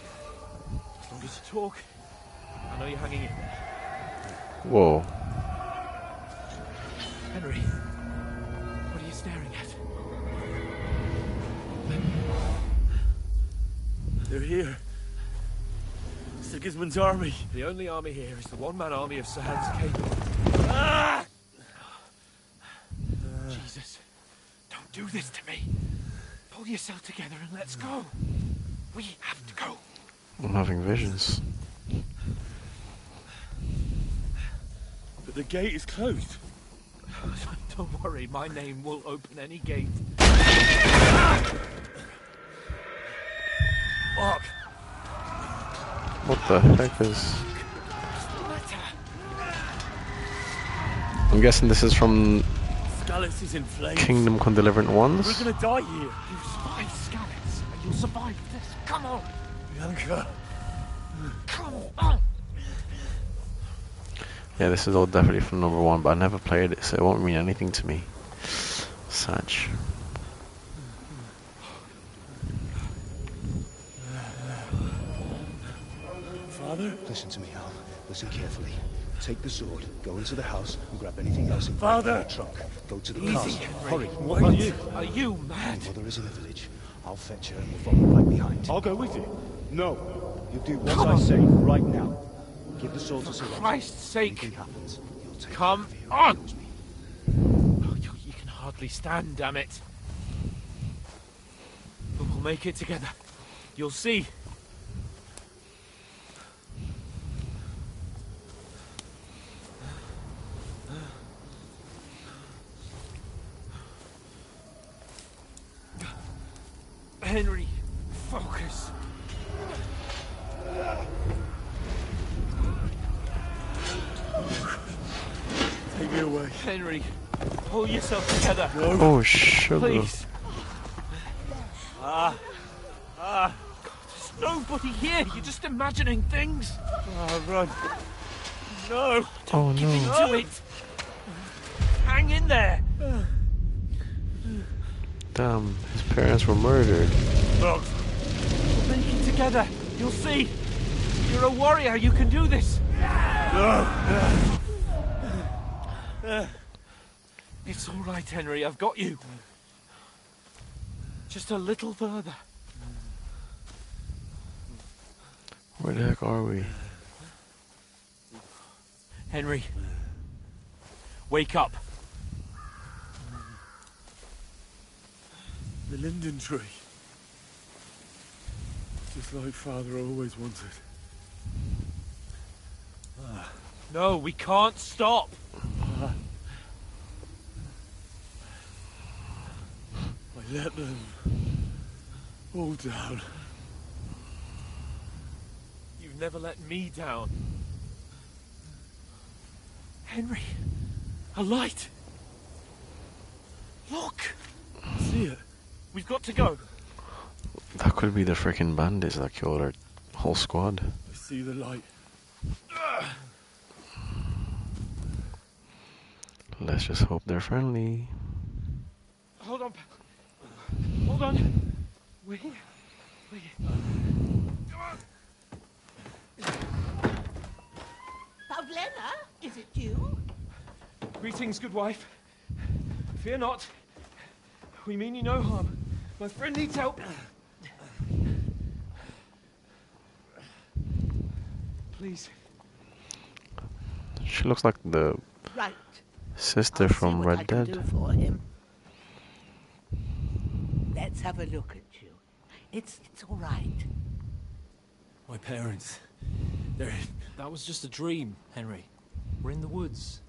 long as you talk, I know you're hanging in there. Whoa. Henry, what are you staring at? They're here. Sigismund's army. The only army here is the one-man army of Sir Hans Cable. Ah! Jesus, don't do this to me. Pull yourself together and let's go. We have to go. I'm having visions. But the gate is closed. Don't worry, my name will open any gate. Fuck! What the heck is... I'm guessing this is from Skalitz is in flames. Kingdom Come Deliverance ones? We're gonna die here. You survive Skalitz, and you'll survive this. Come on! Bianca. Come on! Yeah, this is all definitely from number 1, but I never played it, so it won't mean anything to me. Such. Father? Listen to me, Al. Listen carefully. Take the sword, go into the house, and grab anything else in Father! the trunk. Go to the Easy, castle. Henry. Hurry. Why Are you mad? Your mother is in the village. I'll fetch her and we'll follow right behind. I'll go with you. No. You do what I say right now. Give the sword to Sir Roger. Christ's sake! Anything happens, you'll take Come care of you. on! He knows me. Oh, you can hardly stand, damn it. But we'll make it together. You'll see. Henry, focus. Take me away. Henry, pull yourself together. Oh, sugar. Please. There's nobody here. You're just imagining things. Run. No. Oh, Give in no. to it. Hang in there. Damn, his parents were murdered. We'll make it together. You'll see. You're a warrior. You can do this. It's all right, Henry. I've got you. Just a little further. Where the heck are we? Henry, wake up. The linden tree. Just like Father always wanted. No, we can't stop. I let them all down. You've never let me down. Henry, a light. Look. See it? We've got to go. That could be the freaking bandits that killed our whole squad. I see the light. Let's just hope they're friendly. Hold on. Hold on. We're here. Pavlena, is it you? Greetings, good wife. Fear not. We mean you no harm. My friend needs help. Please. She looks like the Right. sister I'll see from what Red I can Dead. do for him. Let's have a look at you. It's all right. My parents. That was just a dream, Henry. We're in the woods.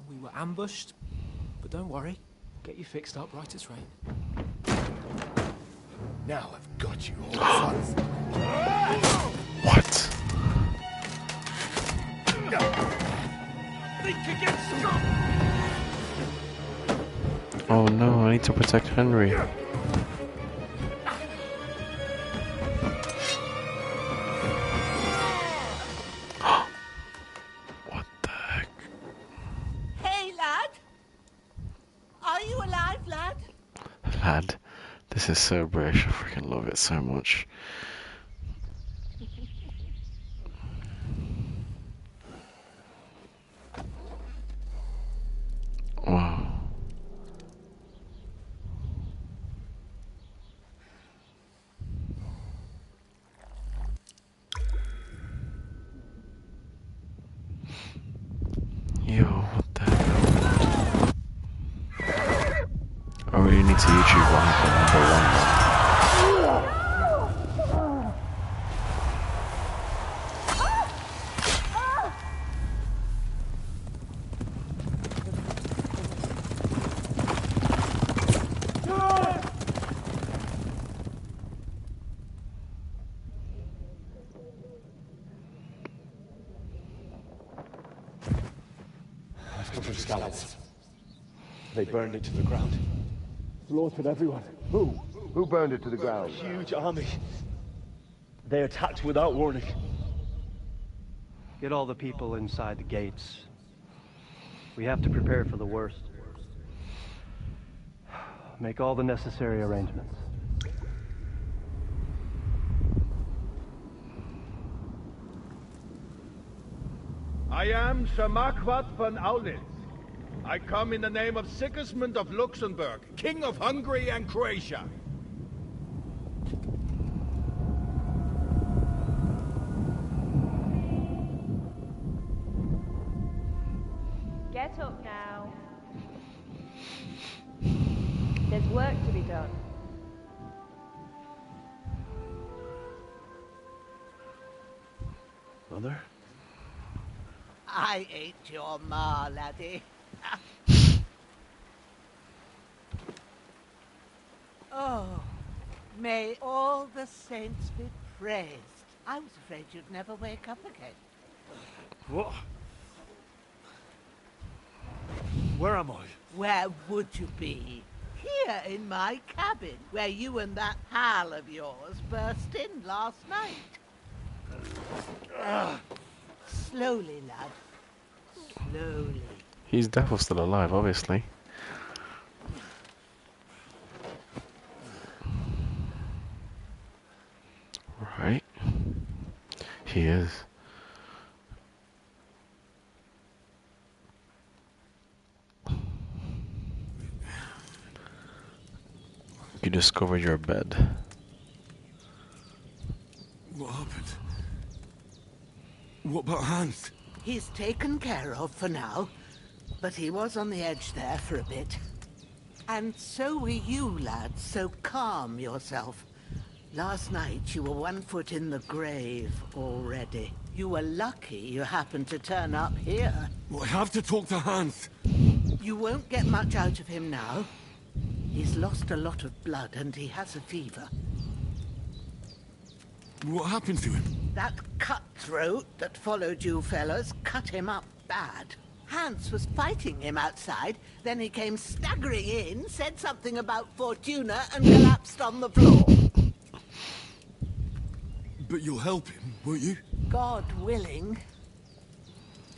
We were ambushed, but don't worry. Get you fixed up right as rain. Now I've got you all at once. What? Think again, Oh no, I need to protect Henry. What the heck? Hey, lad. Are you alive, lad? Lad. This is so British. I freaking love it so much. Wow. Yo, what the hell? I really need to YouTube what happened number 1 now. I've come from Scallops. They burned it to the ground. Slaughtered everyone. Who? Who burned it to the ground? A huge army. They attacked without warning. Get all the people inside the gates. We have to prepare for the worst. Make all the necessary arrangements. I am Sir Marquardt von Aulitz. I come in the name of Sigismund of Luxembourg, King of Hungary and Croatia. Get up now. There's work to be done. Mother? I ain't your ma, laddie. Oh, may all the saints be praised. I was afraid you'd never wake up again. What? Where am I? Where would you be? Here in my cabin, where you and that pal of yours burst in last night. Slowly, lad. Slowly. He's definitely still alive, obviously. Right. He is. You discovered your bed. What happened? What about Hans? He's taken care of for now, but he was on the edge there for a bit. And so were you, lad, so calm yourself. Last night you were 1 foot in the grave already. You were lucky you happened to turn up here. Well, I have to talk to Hans. You won't get much out of him now. He's lost a lot of blood and he has a fever. What happened to him? That cutthroat that followed you fellas cut him up bad. Hans was fighting him outside, then he came staggering in, said something about Fortuna and collapsed on the floor. But you'll help him, won't you? God willing.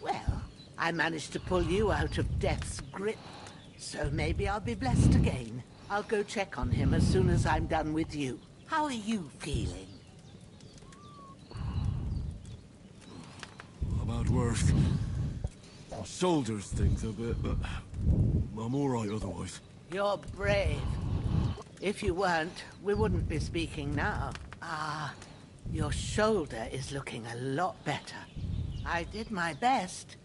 Well, I managed to pull you out of death's grip, so maybe I'll be blessed again. I'll go check on him as soon as I'm done with you. How are you feeling? I've had worse. My shoulders things a bit, but I'm alright otherwise. You're brave. If you weren't, we wouldn't be speaking now. Ah, your shoulder is looking a lot better. I did my best,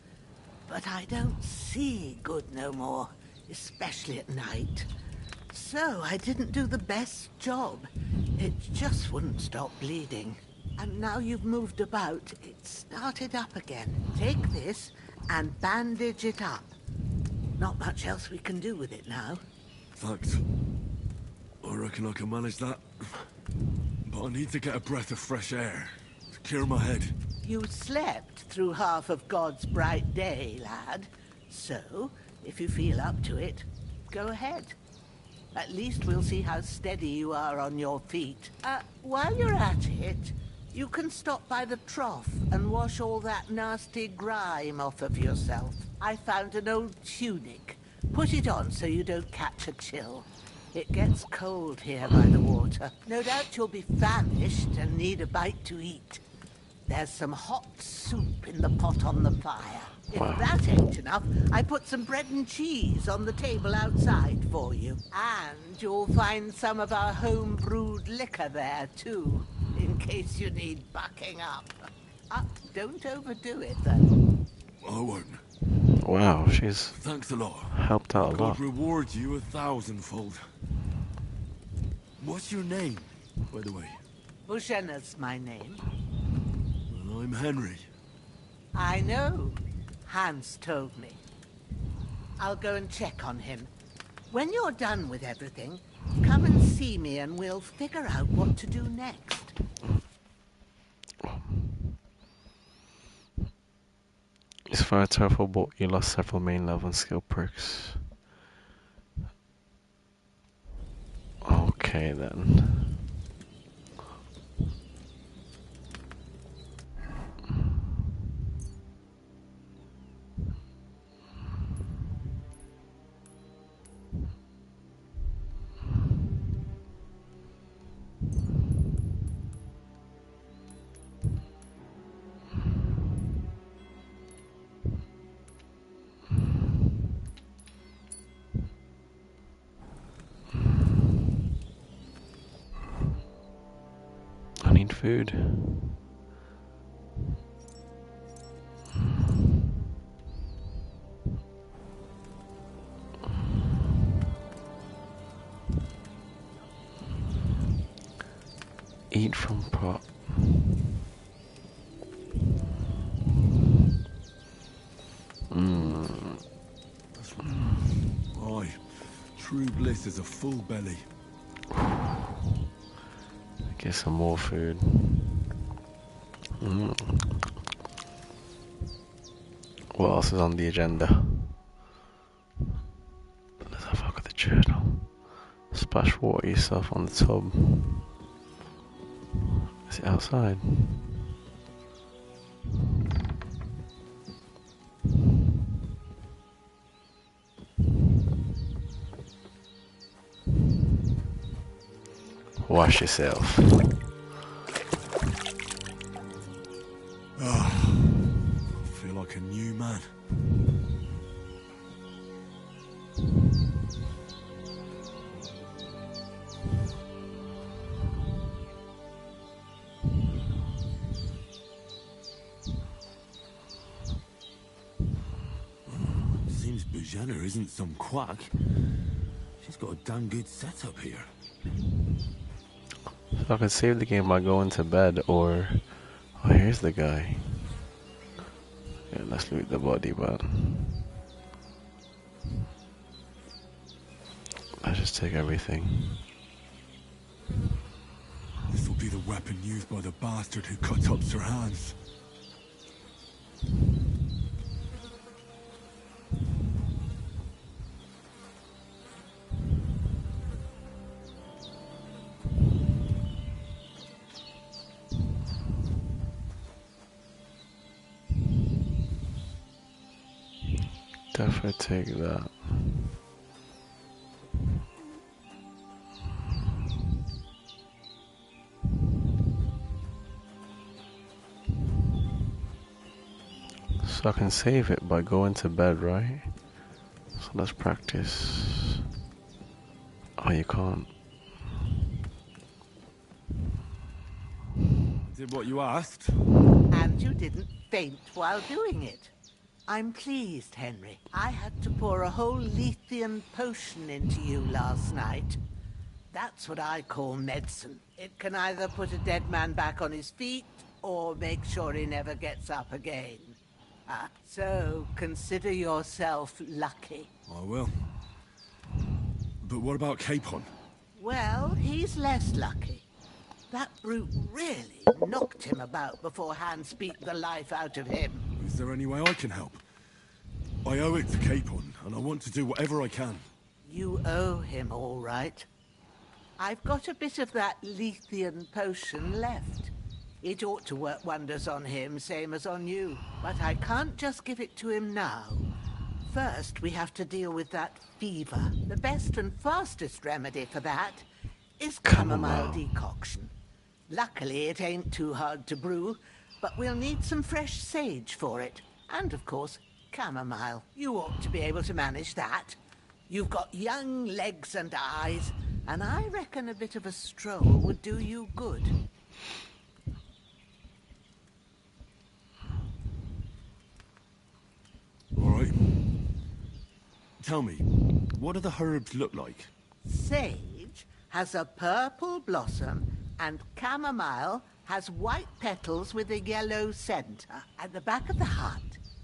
but I don't see good no more, especially at night. So I didn't do the best job. It just wouldn't stop bleeding. And now you've moved about, it started up again. Take this and bandage it up. Not much else we can do with it now. Thanks. I reckon I can manage that. But I need to get a breath of fresh air to clear my head. You slept through half of God's bright day, lad. So, if you feel up to it, go ahead. At least we'll see how steady you are on your feet. While you're at it, you can stop by the trough and wash all that nasty grime off of yourself. I found an old tunic. Put it on so you don't catch a chill. It gets cold here by the water. No doubt you'll be famished and need a bite to eat. There's some hot soup in the pot on the fire. If that ain't enough, I put some bread and cheese on the table outside for you. And you'll find some of our home-brewed liquor there, too, in case you need bucking up. Don't overdo it, though. I won't. Wow, she's Thanks a lot. helped out a lot. God reward you 1,000-fold. What's your name, by the way? Bushenna's my name. Well, I'm Henry. I know. Hans told me. I'll go and check on him. When you're done with everything, come and see me and we'll figure out what to do next. It's fire terrible, but you lost several main level and skill perks. Okay then. I need food. Eat from pot. Aye. True bliss is a full belly. Get some more food. What else is on the agenda? Let's have a look at the journal. Splash water yourself on the tub. Is it outside? Wash yourself. I feel like a new man. Seems Bujana isn't some quack. She's got a damn good setup here. So I can save the game by going to bed, or... Oh, here's the guy. Yeah, let's loot the body, but... Let's just take everything. This will be the weapon used by the bastard who cut up Sir Hans. Definitely take that. So I can save it by going to bed, right? So let's practice. Oh, you can't. Did what you asked. And you didn't faint while doing it. I'm pleased, Henry. I had to pour a whole Lethean potion into you last night. That's what I call medicine. It can either put a dead man back on his feet, or make sure he never gets up again. So consider yourself lucky. I will. But what about Capon? Well, he's less lucky. That brute really knocked him about before Hans beat the life out of him. Is there any way I can help? I owe it to Capon, and I want to do whatever I can. You owe him, all right. I've got a bit of that Lethean potion left. It ought to work wonders on him, same as on you. But I can't just give it to him now. First, we have to deal with that fever. The best and fastest remedy for that is chamomile decoction. Luckily, it ain't too hard to brew, but we'll need some fresh sage for it. And, of course, chamomile. You ought to be able to manage that. You've got young legs and eyes, and I reckon a bit of a stroll would do you good. All right. Tell me, what do the herbs look like? Sage has a purple blossom, and chamomile has white petals with a yellow center. At the back of the hut,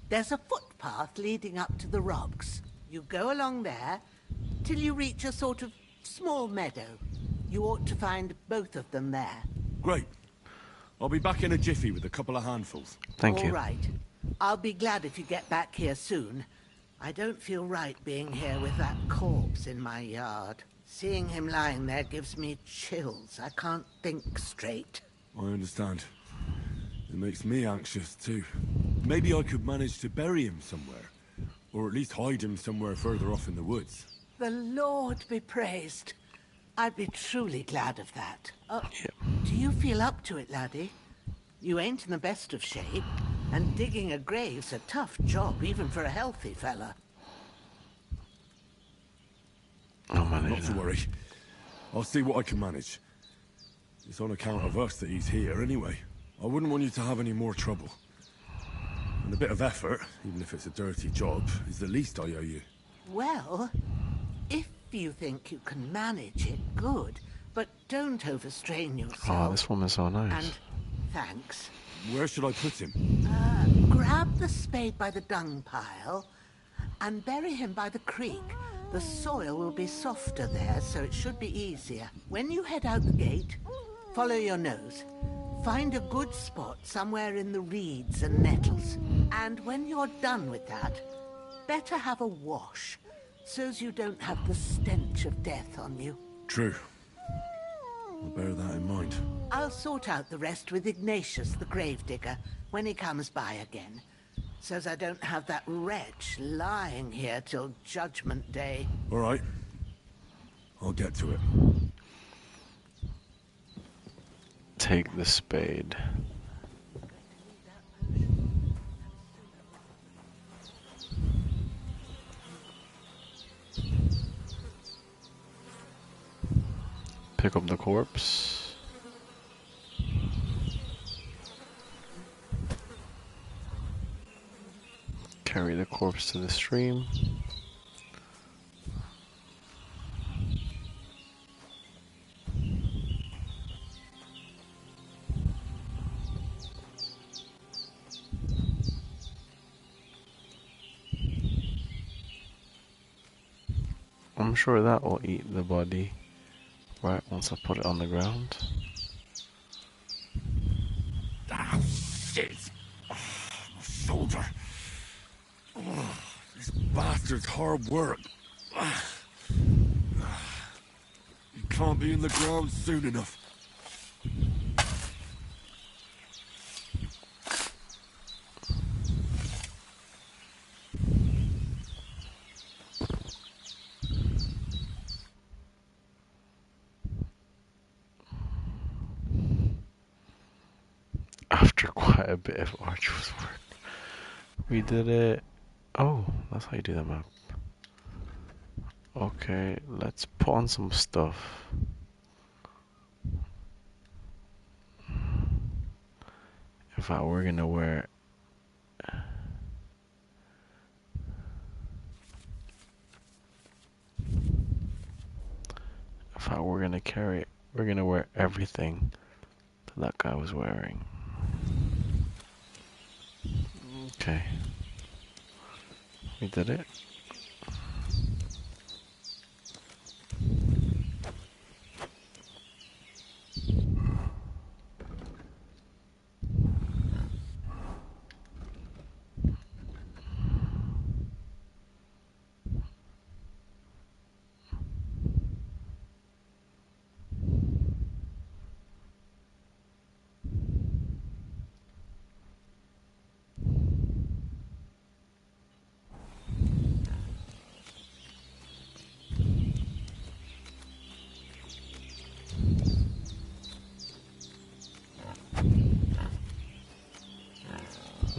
there's a footpath leading up to the rocks. You go along there till you reach a sort of small meadow. You ought to find both of them there. Great. I'll be back in a jiffy with a couple of handfuls. Thank you. All right. I'll be glad if you get back here soon. I don't feel right being here with that corpse in my yard. Seeing him lying there gives me chills. I can't think straight. I understand. It makes me anxious too. Maybe I could manage to bury him somewhere. Or at least hide him somewhere further off in the woods. The Lord be praised. I'd be truly glad of that. Do you feel up to it, laddie? You ain't in the best of shape, and digging a grave's a tough job, even for a healthy fella. Not to worry. I'll see what I can manage. It's on account of us that he's here anyway. I wouldn't want you to have any more trouble. And a bit of effort, even if it's a dirty job, is the least I owe you. Well, if you think you can manage it, good. But don't overstrain yourself. Oh, this woman's so nice. And thanks. Where should I put him? Grab the spade by the dung pile and bury him by the creek. The soil will be softer there, so it should be easier. When you head out the gate, follow your nose. Find a good spot somewhere in the reeds and nettles. And when you're done with that, better have a wash, so's you don't have the stench of death on you. True. I'll bear that in mind. I'll sort out the rest with Ignatius, the gravedigger, when he comes by again, so's I don't have that wretch lying here till Judgment Day. All right. I'll get to it. Take the spade. Pick up the corpse. Carry the corpse to the stream. I'm sure that will eat the body right once I put it on the ground. Ah, shit! Oh, my shoulder. Oh, this bastard's hard work. You can't be in the ground soon enough. After quite a bit of arduous work, we did it. Oh, that's how you do the map. Okay, let's put on some stuff. In fact, we're gonna wear. In fact, we're gonna carry. We're gonna wear everything that guy was wearing. Okay. We did it.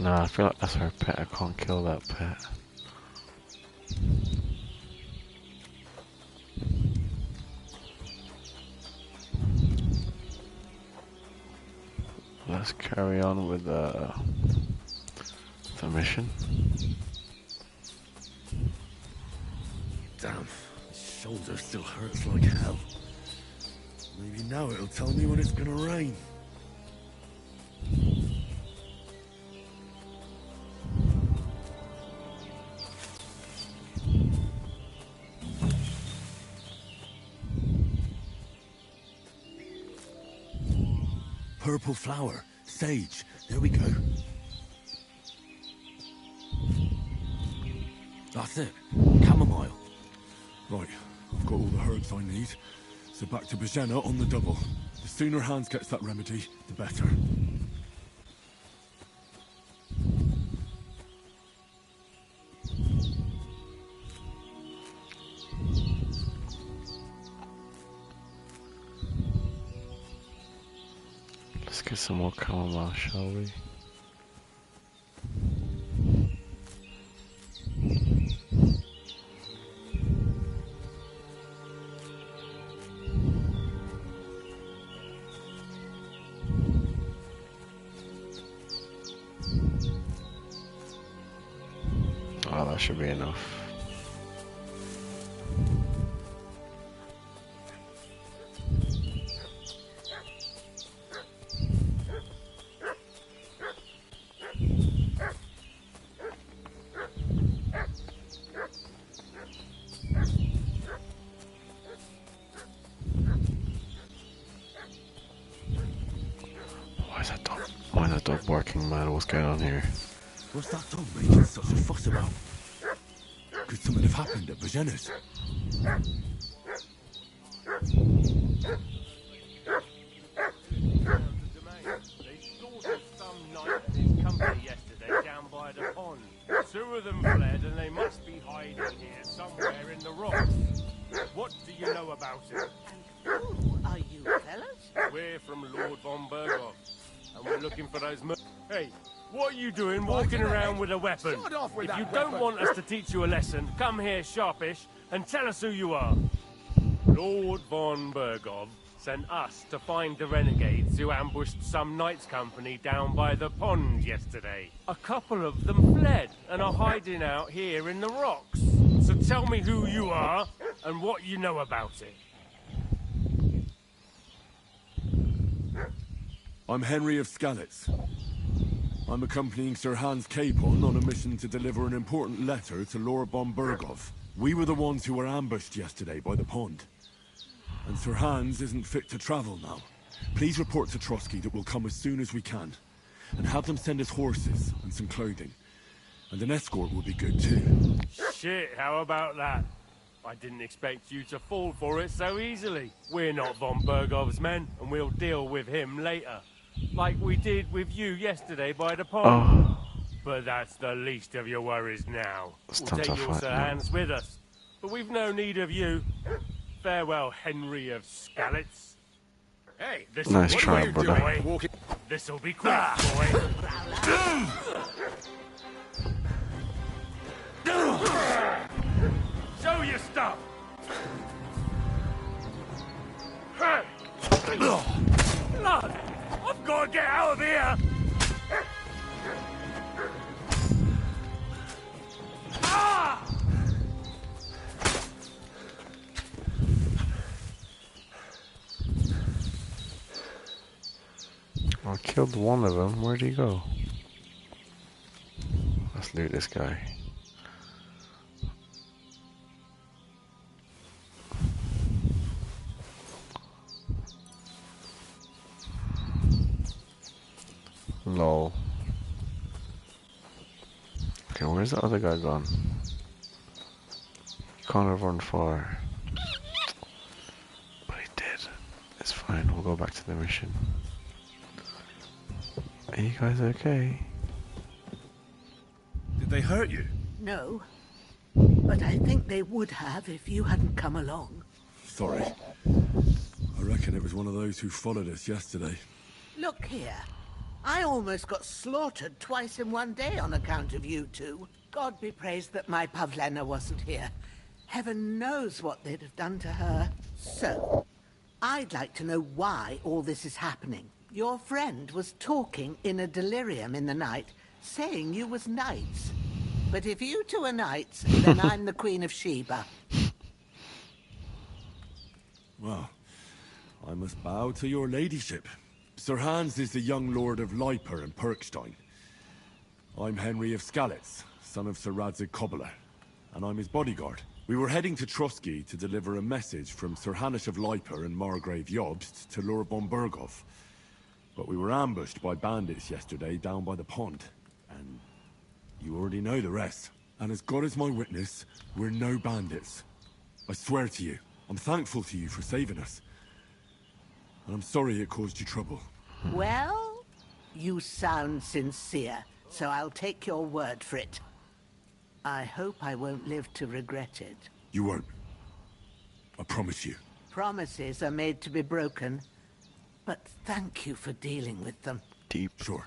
No, I feel like that's her pet. I can't kill that pet. Let's carry on with the mission. Damn, my shoulder still hurts like hell. Maybe now it'll tell me when it's gonna rain. Purple flower, sage, there we go. That's it, chamomile. Right, I've got all the herbs I need, so back to Bajena on the double. The sooner Hans gets that remedy, the better. Let's get some more chamomile, shall we? Oh, that should be enough. Why is that dog barking, man? What's going on here? What's that dog making such a fuss about? Could something have happened at Bajena's? They slaughtered some knight and his company yesterday down by the pond. 2 of them fled and they must be hiding here somewhere in the rocks. What do you know about it? Who are you, fellas? We're from Lord von Berghoff, and we're looking for those Hey, what are you doing walking around with a weapon? If you don't want us to teach you a lesson, come here sharpish and tell us who you are. Lord von Berghoff sent us to find the renegades who ambushed some knight's company down by the pond yesterday. A couple of them fled and are hiding out here in the rocks. So tell me who you are and what you know about it. I'm Henry of Skalitz. I'm accompanying Sir Hans Capon on a mission to deliver an important letter to Lord von Berghoff. We were the ones who were ambushed yesterday by the pond. And Sir Hans isn't fit to travel now. Please report to Trotsky that we'll come as soon as we can. And have them send us horses and some clothing. And an escort will be good too. Shit, how about that? I didn't expect you to fall for it so easily. We're not von Berghoff's men, and we'll deal with him later. Like we did with you yesterday by the pond. Oh. But that's the least of your worries now. It's We'll time take to your fight Sir now. Hans with us. But we've no need of you. Farewell, Henry of Skalitz. Hey, this Nice what try, are you brother. doing? This'll be quick, boy. Show your stuff. Hey! Blood! I've got to get out of here! Ah! I killed one of them. Where'd he go? Let's loot this guy. Lol. Okay, where's the other guy gone? He can't have run far. But he did. It's fine, we'll go back to the mission. Are you guys okay? Did they hurt you? No. But I think they would have if you hadn't come along. Sorry. I reckon it was one of those who followed us yesterday. Look here. I almost got slaughtered twice in one day on account of you two. God be praised that my Pavlena wasn't here. Heaven knows what they'd have done to her. So, I'd like to know why all this is happening. Your friend was talking in a delirium in the night, saying you was knights. But if you two are knights, then I'm the Queen of Sheba. Well, I must bow to your ladyship. Sir Hans is the young lord of Leiper and Perkstein. I'm Henry of Skalitz, son of Sir Radzig Kobyla, and I'm his bodyguard. We were heading to Trotsky to deliver a message from Sir Hanush of Leiper and Margrave Jobst to Lord Bombergov. But we were ambushed by bandits yesterday down by the pond, and you already know the rest. And as God is my witness, we're no bandits. I swear to you, I'm thankful to you for saving us. And I'm sorry it caused you trouble. Well, you sound sincere, so I'll take your word for it. I hope I won't live to regret it. You won't. I promise you. Promises are made to be broken, but thank you for dealing with them. Deep. Sure.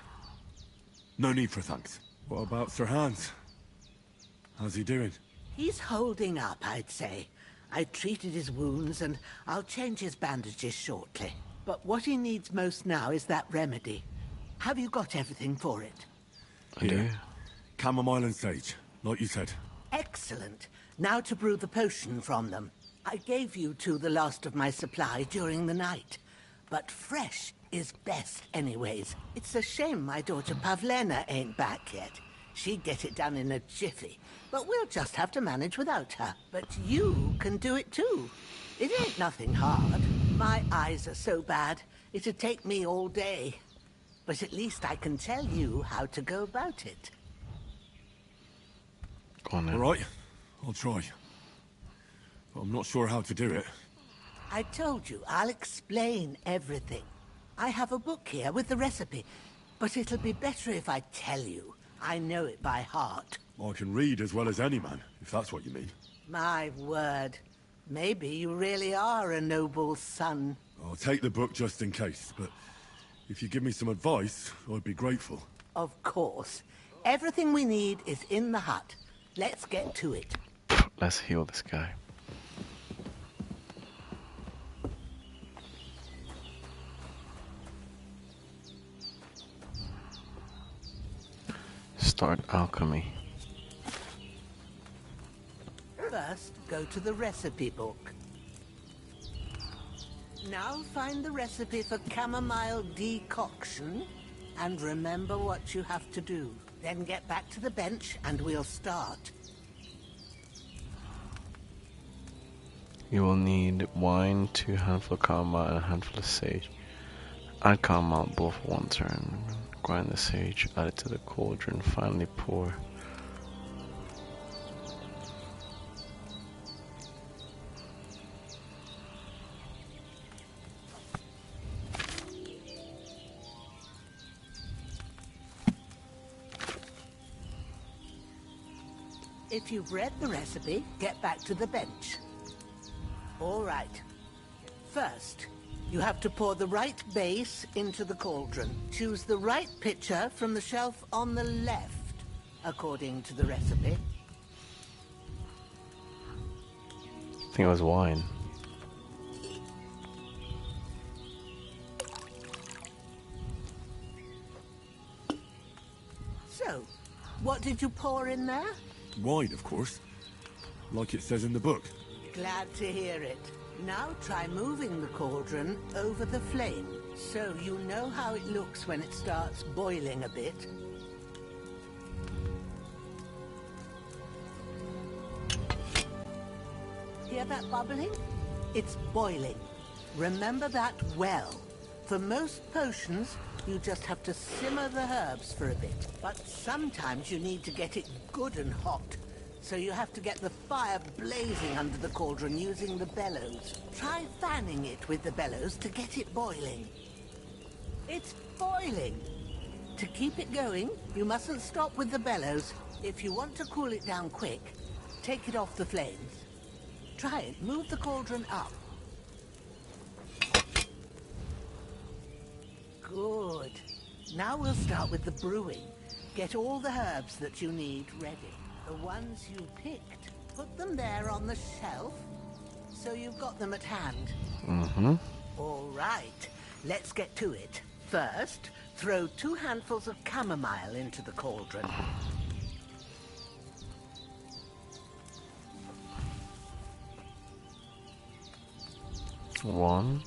No need for thanks. What about Sir Hans? How's he doing? He's holding up, I'd say. I treated his wounds, and I'll change his bandages shortly. But what he needs most now is that remedy. Have you got everything for it? I do. Chamomile and sage, like you said. Excellent. Now to brew the potion from them. I gave you two the last of my supply during the night. But fresh is best anyways. It's a shame my daughter Pavlena ain't back yet. She'd get it done in a jiffy. But we'll just have to manage without her. But you can do it too. It ain't nothing hard. My eyes are so bad, it'd take me all day. But at least I can tell you how to go about it. Go on then. All right, I'll try. But I'm not sure how to do it. I told you, I'll explain everything. I have a book here with the recipe, but it'll be better if I tell you. I know it by heart. I can read as well as any man, if that's what you mean. My word. Maybe you really are a noble son. I'll take the book just in case, but if you give me some advice, I'd be grateful. Of course. Everything we need is in the hut. Let's get to it. Let's heal this guy. Start alchemy. First, go to the recipe book. Now find the recipe for chamomile decoction, and remember what you have to do. Then get back to the bench, and we'll start. You will need wine, 2 handfuls of chamomile, and a handful of sage. Add chamomile both for 1 turn. Grind the sage, add it to the cauldron, finally pour. If you've read the recipe, get back to the bench. All right. First, you have to pour the right base into the cauldron. Choose the right pitcher from the shelf on the left, according to the recipe. I think it was wine. So, what did you pour in there? Wine, of course. Like it says in the book. Glad to hear it. Now try moving the cauldron over the flame, so you know how it looks when it starts boiling a bit. Hear that bubbling? It's boiling. Remember that well. For most potions, you just have to simmer the herbs for a bit. But sometimes you need to get it good and hot. So you have to get the fire blazing under the cauldron using the bellows. Try fanning it with the bellows to get it boiling. It's boiling. To keep it going, you mustn't stop with the bellows. If you want to cool it down quick, take it off the flames. Try it. Move the cauldron up. Good. Now we'll start with the brewing. Get all the herbs that you need ready. The ones you picked, put them there on the shelf, so you've got them at hand. Mm-hmm. All right, let's get to it. First, throw 2 handfuls of chamomile into the cauldron. One.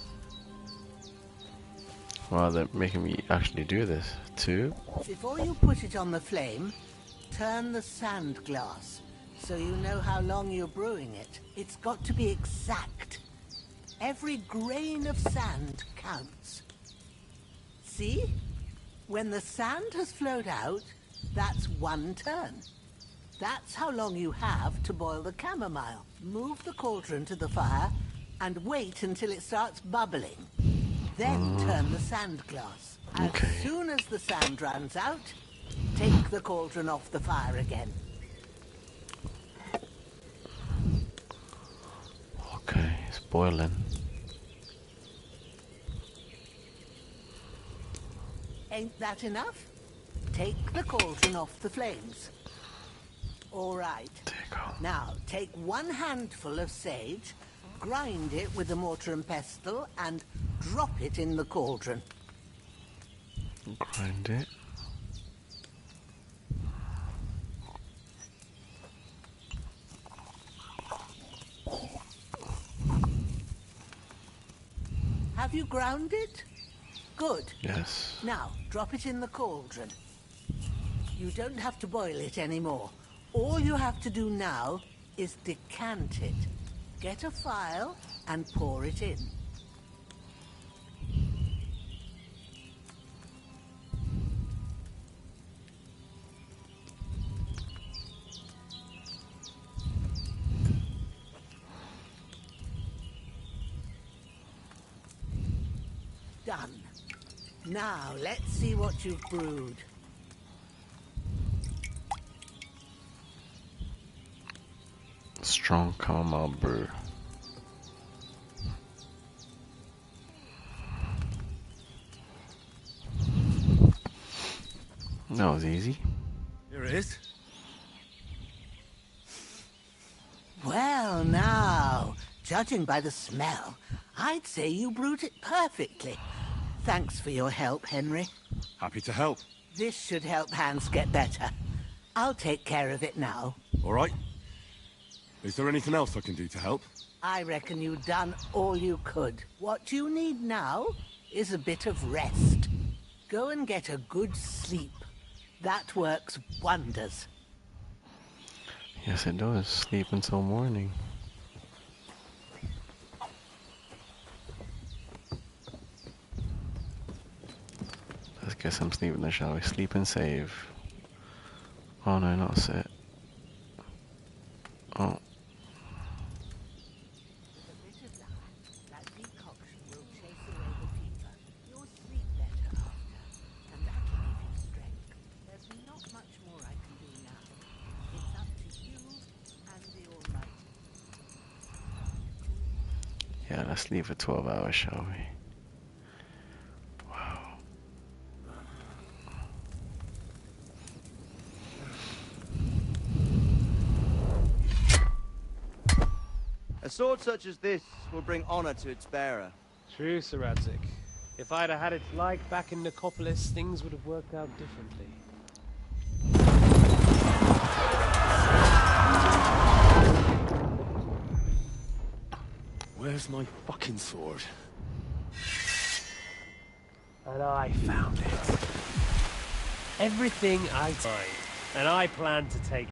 Wow, they're making me actually do this. 2. Before you put it on the flame, turn the sand glass, so you know how long you're brewing it. It's got to be exact. Every grain of sand counts. See? When the sand has flowed out, that's 1 turn. That's how long you have to boil the chamomile. Move the cauldron to the fire and wait until it starts bubbling. Then turn the sand glass. As soon as the sand runs out, take the cauldron off the fire again. Okay, it's boiling. Ain't that enough? Take the cauldron off the flames. All right. Now, take 1 handful of sage, grind it with a mortar and pestle, and drop it in the cauldron. Grind it. Have you ground it? Good. Yes. Now, drop it in the cauldron. You don't have to boil it anymore. All you have to do now is decant it. Get a phial and pour it in. Done. Now, let's see what you've brewed. Strong chamomile brew. That was easy. Here it is. Well, now, judging by the smell, I'd say you brewed it perfectly. Thanks for your help, Henry. Happy to help. This should help Hans get better. I'll take care of it now. All right. Is there anything else I can do to help? I reckon you've done all you could. What you need now is a bit of rest. Go and get a good sleep. That works wonders. Yes, it does. Sleep until morning. Let's get some sleep then, shall we? Sleep and save. Oh no, not sit. Oh. Yeah, let's leave for 12 hours, shall we? Wow. A sword such as this will bring honor to its bearer. True, Sir Radzik. If I'd have had its like back in Nicopolis, things would have worked out differently. Where's my fucking sword? And I found it. Everything I tried, and I plan to take.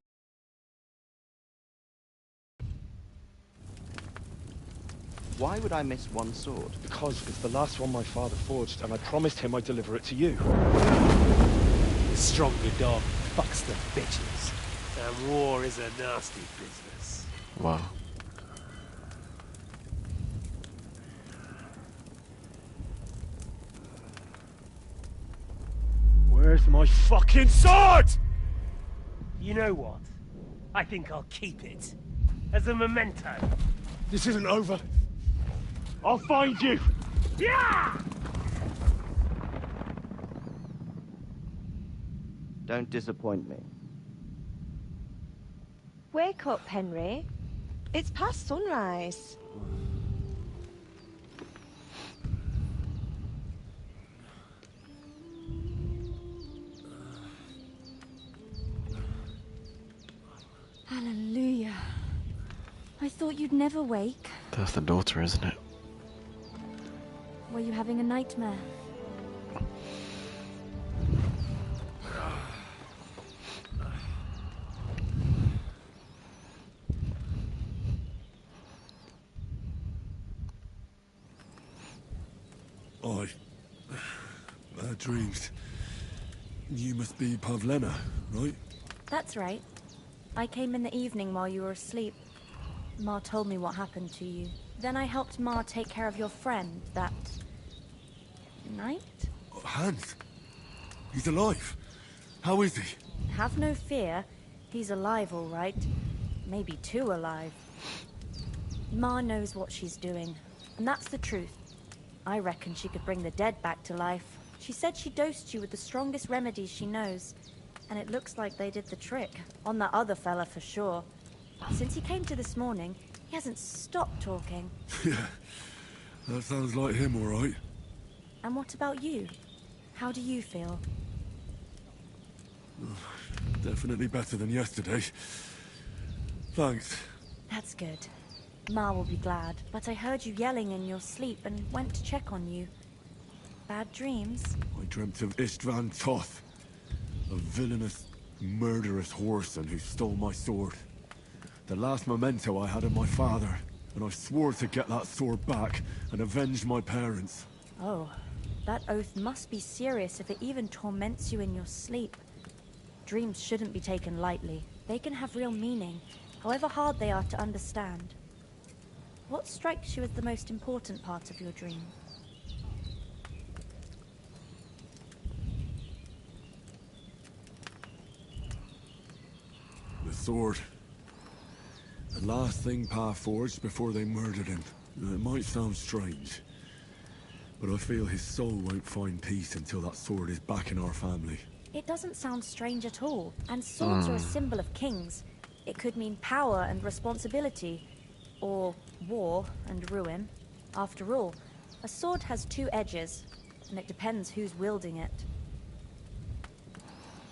Why would I miss one sword? Because it's the last one my father forged, and I promised him I'd deliver it to you. The stronger dog fucks the bitches. And war is a nasty business. Wow. Where's my fucking sword? You know what? I think I'll keep it. As a memento. This isn't over. I'll find you! Yeah! Don't disappoint me. Wake up, Henry. It's past sunrise. Hallelujah. I thought you'd never wake. That's the daughter, isn't it? Were you having a nightmare? Bad dreams. You must be Pavlena, right? That's right. I came in the evening while you were asleep. Ma told me what happened to you. Then I helped Ma take care of your friend that night? Hans? He's alive. How is he? Have no fear. He's alive, all right. Maybe too alive. Ma knows what she's doing, and that's the truth. I reckon she could bring the dead back to life. She said she dosed you with the strongest remedies she knows, and it looks like they did the trick. On that other fella for sure. Since he came to this morning, he hasn't stopped talking. Yeah, that sounds like him, all right. And what about you? How do you feel? Definitely better than yesterday. Thanks. That's good. Ma will be glad, but I heard you yelling in your sleep and went to check on you. Bad dreams? I dreamt of Istvan Toth, a villainous, murderous whoreson who stole my sword. The last memento I had of my father, and I swore to get that sword back and avenge my parents. Oh, that oath must be serious if it even torments you in your sleep. Dreams shouldn't be taken lightly. They can have real meaning, however hard they are to understand. What strikes you as the most important part of your dream? The sword. The last thing Pa forged before they murdered him. It might sound strange, but I feel his soul won't find peace until that sword is back in our family. It doesn't sound strange at all, and swords are a symbol of kings. It could mean power and responsibility, or war and ruin. After all, a sword has two edges, and it depends who's wielding it.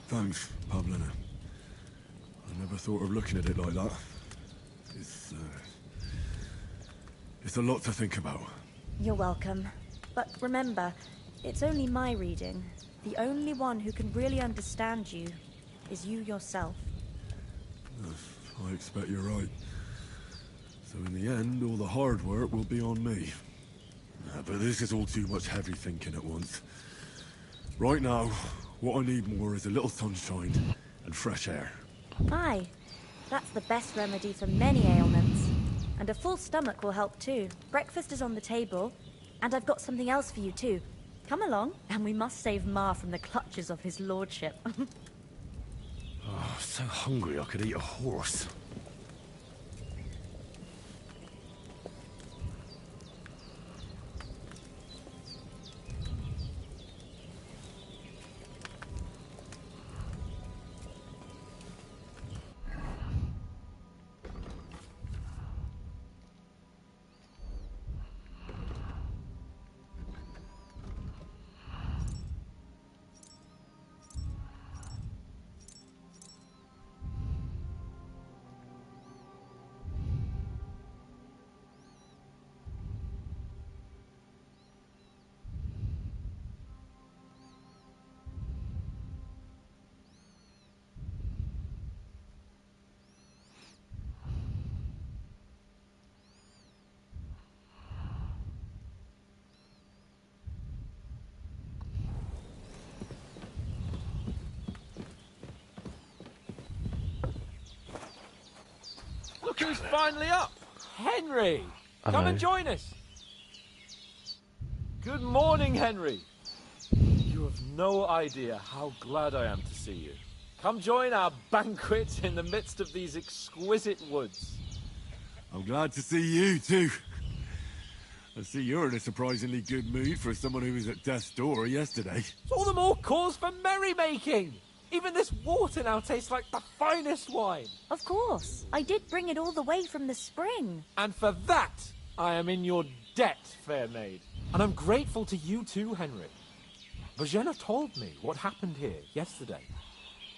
Thanks, Pavlena. I never thought of looking at it like that. It's a lot to think about. You're welcome. But remember, it's only my reading. The only one who can really understand you is you yourself. I expect you're right. So in the end, all the hard work will be on me. But this is all too much heavy thinking at once. Right now, what I need more is a little sunshine and fresh air. Aye, that's the best remedy for many ailments. And a full stomach will help too. Breakfast is on the table, and I've got something else for you too. Come along, and we must save Ma from the clutches of his lordship. Oh, so hungry I could eat a horse. Look who's finally up! Henry! Come and join us! Good morning, Henry! You have no idea how glad I am to see you. Come join our banquet in the midst of these exquisite woods. I'm glad to see you, too. I see you're in a surprisingly good mood for someone who was at death's door yesterday. It's all the more cause for merrymaking! Even this water now tastes like the finest wine. Of course. I did bring it all the way from the spring. And for that, I am in your debt, fair maid. And I'm grateful to you too, Henry. Bojena told me what happened here yesterday.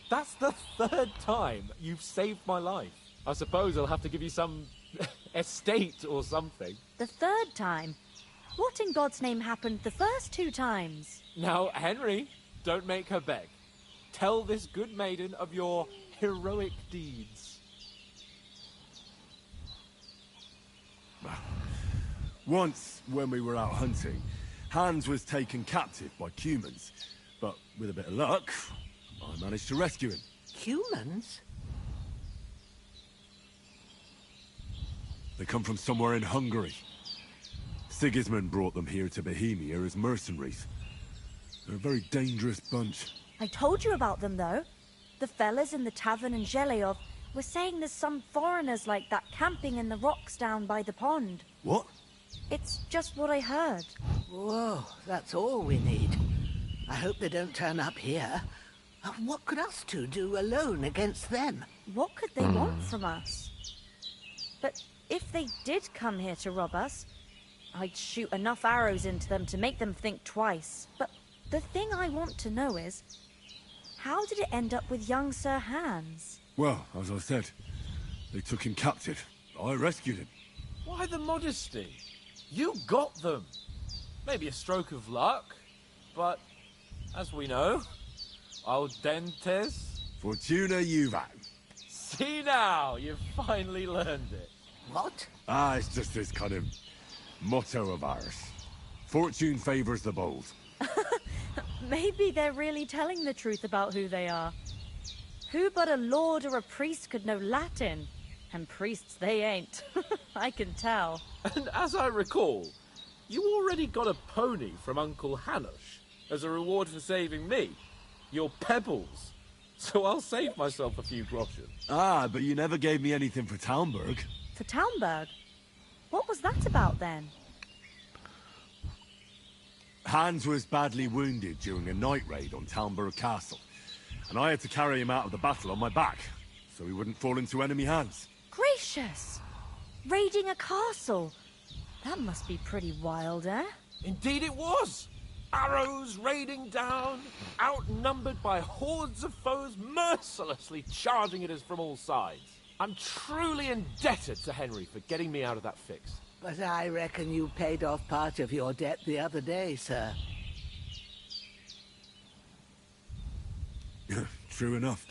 That's the 3rd time you've saved my life. I suppose I'll have to give you some estate or something. The 3rd time? What in God's name happened the first 2 times? Now, Henry, don't make her beg. Tell this good maiden of your heroic deeds. Once, when we were out hunting, Hans was taken captive by humans. But with a bit of luck, I managed to rescue him. Humans? They come from somewhere in Hungary. Sigismund brought them here to Bohemia as mercenaries. They're a very dangerous bunch. I told you about them, though. The fellas in the tavern in Zheleov were saying there's some foreigners like that camping in the rocks down by the pond. What? It's just what I heard. Whoa, that's all we need. I hope they don't turn up here. What could us two do alone against them? What could they want from us? But if they did come here to rob us, I'd shoot enough arrows into them to make them think twice. But the thing I want to know is, how did it end up with young Sir Hans? Well, as I said, they took him captive. I rescued him. Why the modesty? You got them. Maybe a stroke of luck, but as we know, al dentes... Fortuna juvat. See now, you've finally learned it. What? It's just this kind of motto of ours. Fortune favors the bold. Maybe they're really telling the truth about who they are. Who but a lord or a priest could know Latin? And priests they ain't. I can tell. And as I recall, you already got a pony from Uncle Hanush as a reward for saving me. Your pebbles. So I'll save myself a few groschen. But you never gave me anything for Talmberg. For Talmberg? What was that about then? Hans was badly wounded during a night raid on Talmberg Castle, and I had to carry him out of the battle on my back, so he wouldn't fall into enemy hands. Gracious! Raiding a castle? That must be pretty wild, eh? Indeed it was! Arrows raining down, outnumbered by hordes of foes mercilessly charging at us from all sides. I'm truly indebted to Henry for getting me out of that fix. But I reckon you paid off part of your debt the other day, sir. True enough.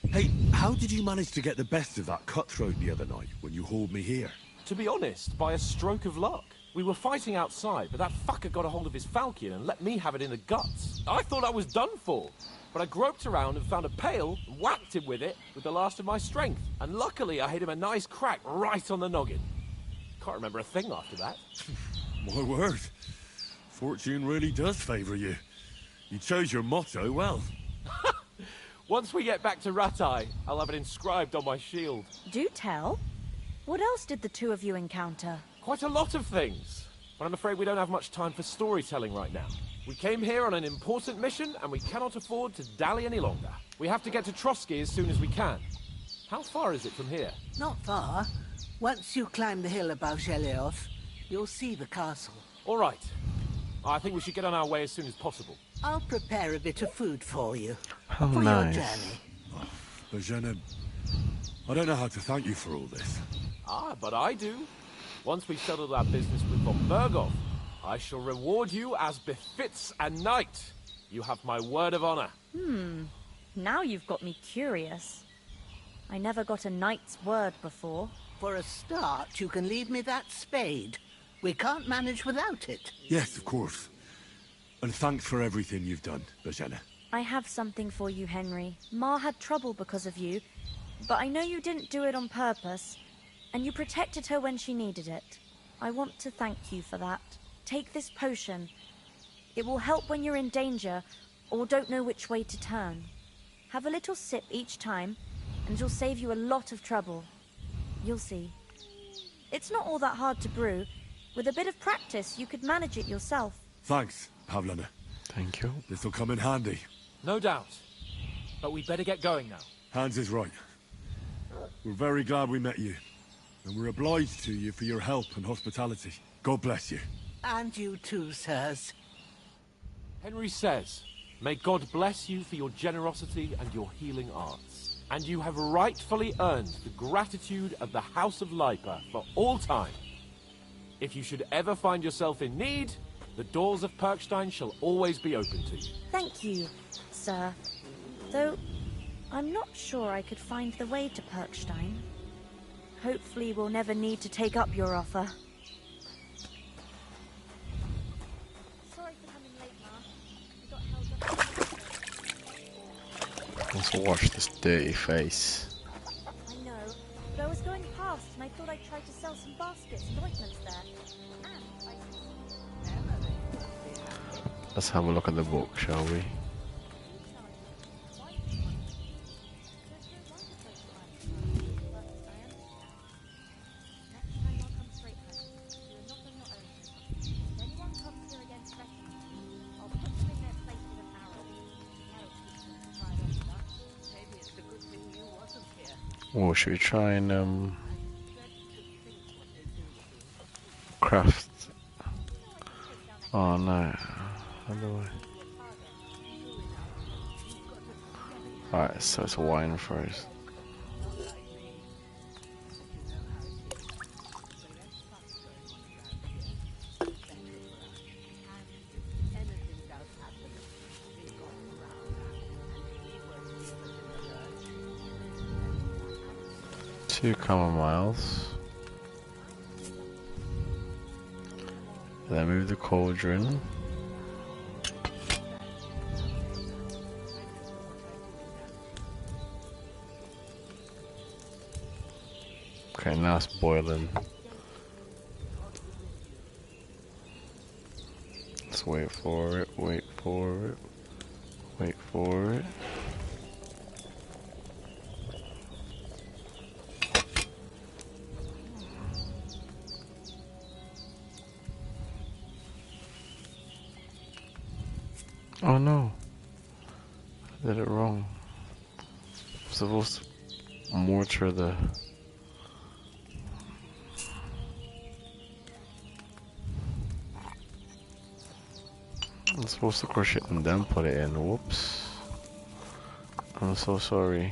Hey, how did you manage to get the best of that cutthroat the other night when you hauled me here? To be honest, by a stroke of luck. We were fighting outside, but that fucker got a hold of his falchion and let me have it in the guts. I thought I was done for, but I groped around and found a pail and whacked him with it with the last of my strength. And luckily I hit him a nice crack right on the noggin. Can't remember a thing after that. My word. Fortune really does favour you. You chose your motto well. Once we get back to Ratai, I'll have it inscribed on my shield. Do tell. What else did the two of you encounter? Quite a lot of things. But I'm afraid we don't have much time for storytelling right now. We came here on an important mission, and we cannot afford to dally any longer. We have to get to Trotsky as soon as we can. How far is it from here? Not far. Once you climb the hill above Zheleov, you'll see the castle. All right. I think we should get on our way as soon as possible. I'll prepare a bit of food for you. How for nice. your journey. Bojena, I don't know how to thank you for all this. But I do. Once we've settled our business with von Berghoff, I shall reward you as befits a knight. You have my word of honor. Now you've got me curious. I never got a knight's word before. For a start, you can leave me that spade. We can't manage without it. Yes, of course. And thanks for everything you've done, Bojena. I have something for you, Henry. Ma had trouble because of you, but I know you didn't do it on purpose, and you protected her when she needed it. I want to thank you for that. Take this potion. It will help when you're in danger or don't know which way to turn. Have a little sip each time, and it'll save you a lot of trouble. You'll see. It's not all that hard to brew. With a bit of practice, you could manage it yourself. Thanks, Pavlana. Thank you. This'll come in handy. No doubt. But we'd better get going now. Hans is right. We're very glad we met you. And we're obliged to you for your help and hospitality. God bless you. And you too, sirs. Henry says, may God bless you for your generosity and your healing arts. And you have rightfully earned the gratitude of the House of Lipa for all time. If you should ever find yourself in need, the doors of Perkstein shall always be open to you. Thank you, sir. Though, I'm not sure I could find the way to Perkstein. Hopefully we'll never need to take up your offer. Sorry for coming late, Ma. We got held up. Let's watch this dirty face. I know, but I was going past and I thought I'd try to sell some baskets and ointments there. And Let's have a look at the book, shall we? Oh, should we try and craft? Oh no, how do I? Alright, so it's wine first. Two camomiles. Then move the cauldron. Okay, now it's boiling. Let's wait for it, wait for it, wait for it. Oh no, I did it wrong. I'm supposed to mortar the... I'm supposed to crush it and then put it in. Whoops. I'm so sorry.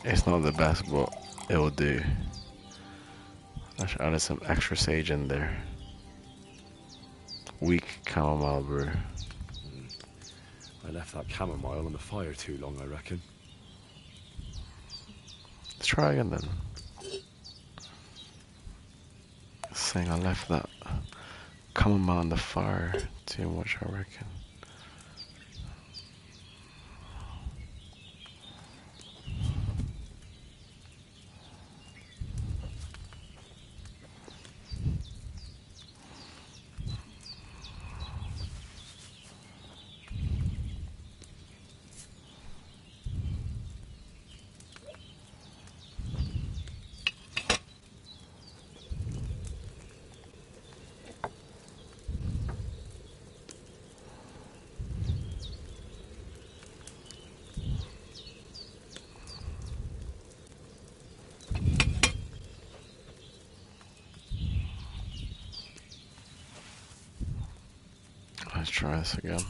It's not the best, but it will do. I should add some extra sage in there. Weak chamomile brew. I left that chamomile on the fire too long, I reckon. Let's try again then. Saying I left that chamomile on the fire too much, I reckon. Let's try this again.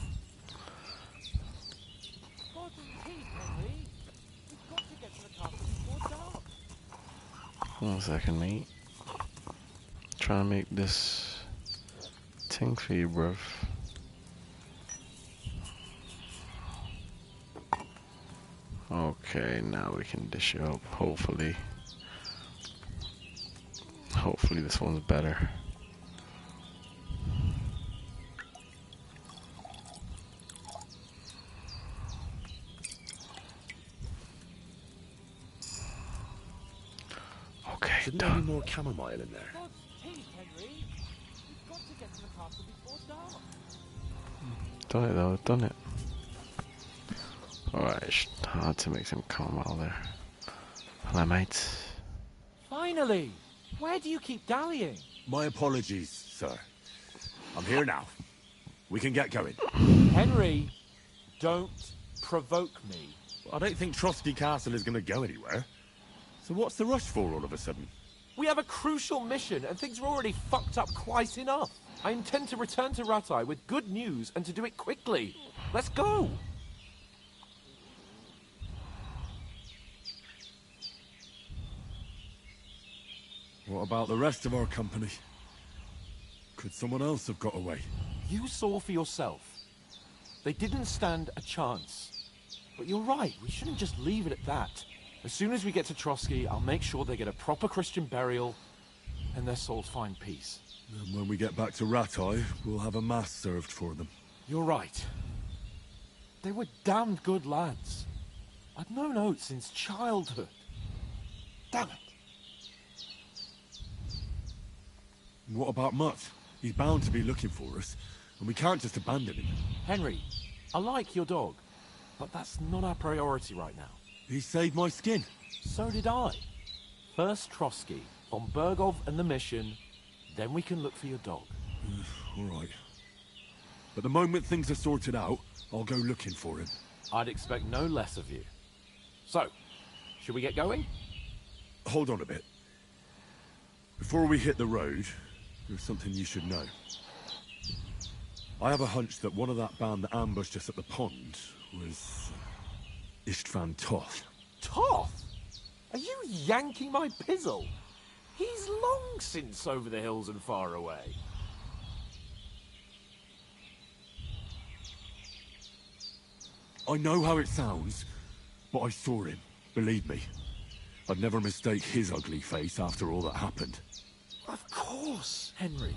1 second, mate. Trying to make this thing for you, bruv. Okay, now we can dish it up, hopefully. Hopefully this one's better. Shouldn't there be more chamomile in there? Done it though, done it. Alright, it's hard to make him come out there. Hello, mate. Finally! Where do you keep dallying? My apologies, sir. I'm here now. We can get going. Henry, don't provoke me. I don't think Trotsky Castle is going to go anywhere. So what's the rush for all of a sudden? We have a crucial mission, and things are already fucked up quite enough. I intend to return to Rattay with good news, and to do it quickly. Let's go! What about the rest of our company? Could someone else have got away? You saw for yourself. They didn't stand a chance. But you're right, we shouldn't just leave it at that. As soon as we get to Trotsky, I'll make sure they get a proper Christian burial, and their souls find peace. And when we get back to Rattay, we'll have a mass served for them. You're right. They were damned good lads. I've known Oates since childhood. Damn it. And what about Mutt? He's bound to be looking for us, and we can't just abandon him. Henry, I like your dog, but that's not our priority right now. He saved my skin. So did I. First Trotsky, von Bergov and the mission, then we can look for your dog. All right. But the moment things are sorted out, I'll go looking for him. I'd expect no less of you. So, should we get going? Hold on a bit. Before we hit the road, there's something you should know. I have a hunch that one of that band that ambushed us at the pond was Istvan Toth. Toth? Are you yanking my pizzle? He's long since over the hills and far away. I know how it sounds, but I saw him, believe me. I'd never mistake his ugly face after all that happened. Of course, Henry.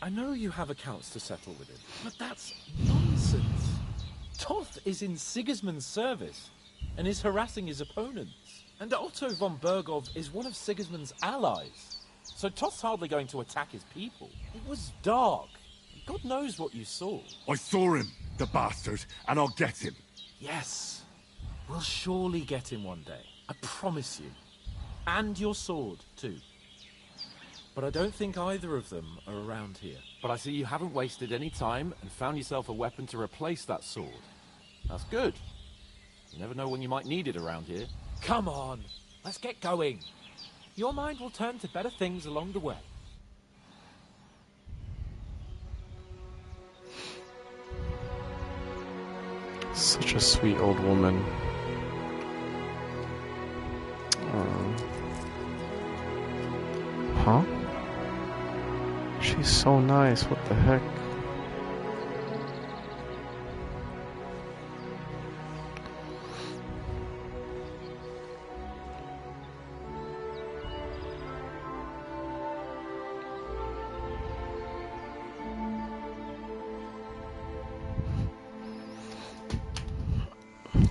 I know you have accounts to settle with him, but that's nonsense. Toth is in Sigismund's service and is harassing his opponents. And Otto von Bergov is one of Sigismund's allies. So Toth's hardly going to attack his people. It was dark. God knows what you saw. I saw him, the bastard, and I'll get him. Yes. We'll surely get him one day. I promise you. And your sword, too. But I don't think either of them are around here. But I see you haven't wasted any time and found yourself a weapon to replace that sword. That's good. You never know when you might need it around here. Come on, let's get going. Your mind will turn to better things along the way. Such a sweet old woman. Huh? She's so nice, what the heck?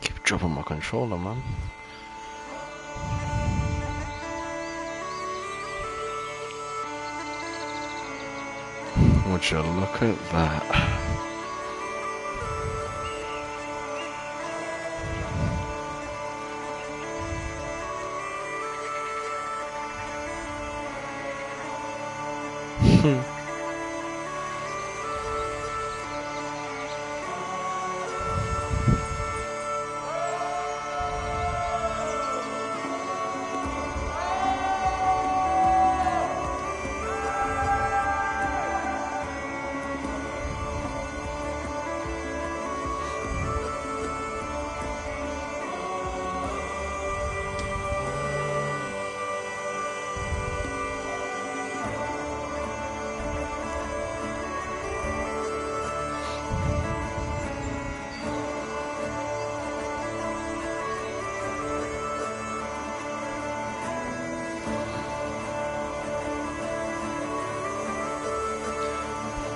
Keep dropping my controller, man. Would you look at that?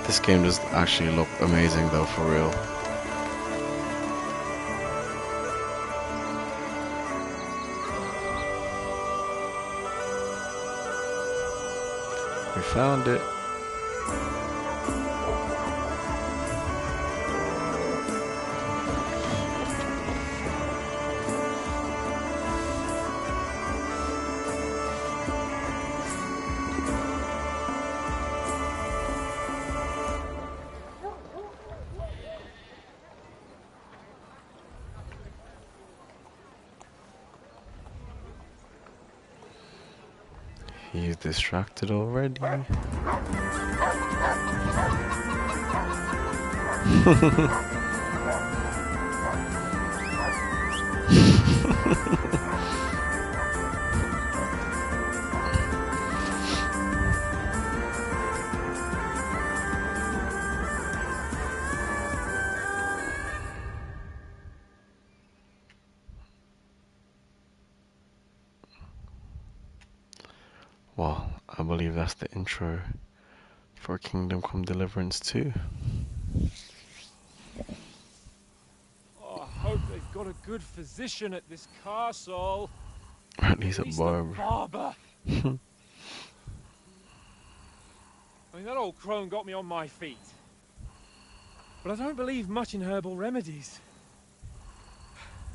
This game does actually look amazing though, for real. We found it. He's distracted already. Well, I believe that's the intro for Kingdom Come Deliverance 2. Oh, I hope they've got a good physician at this castle. Or at least a barber. Barber. I mean, that old crone got me on my feet. But I don't believe much in herbal remedies.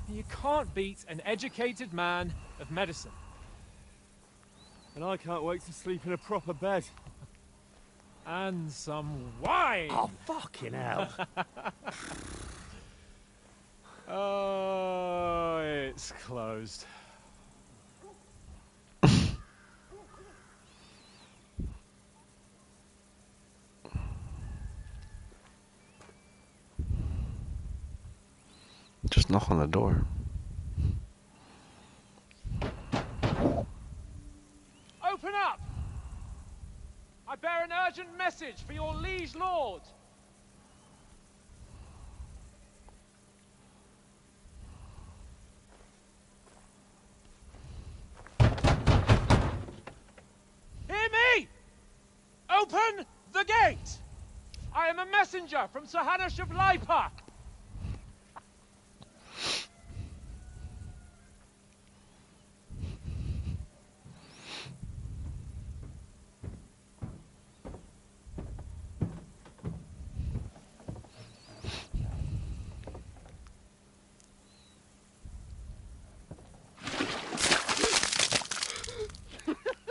You can't beat an educated man of medicine. And I can't wait to sleep in a proper bed. And some wine! Oh, fucking hell. Oh, it's closed. Just knock on the door. Open up! I bear an urgent message for your liege lord. Hear me! Open the gate! I am a messenger from Sir Hanush of Leipa.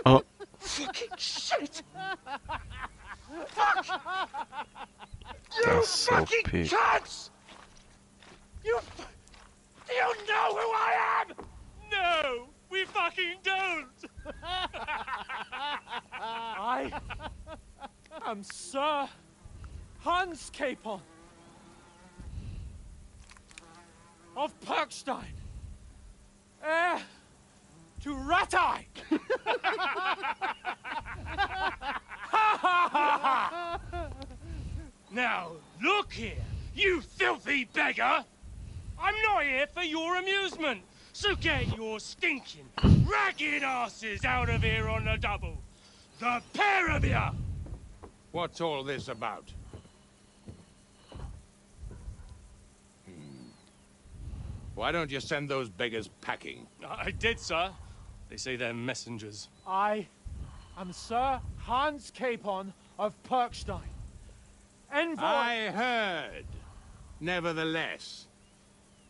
Oh. Fucking shit! Fuck! You That's so fucking peak. cunts! Do you know who I am? No, we fucking don't! I am Sir Hans Capon of Perkstein, heir to Ratai! Now, look here, you filthy beggar! I'm not here for your amusement, so get your stinking, ragged asses out of here on the double! The pair of you! What's all this about? Why don't you send those beggars packing? I did, sir. They say they're messengers. I am Sir Hans Capon of Perkstein. Envoy... I heard. Nevertheless,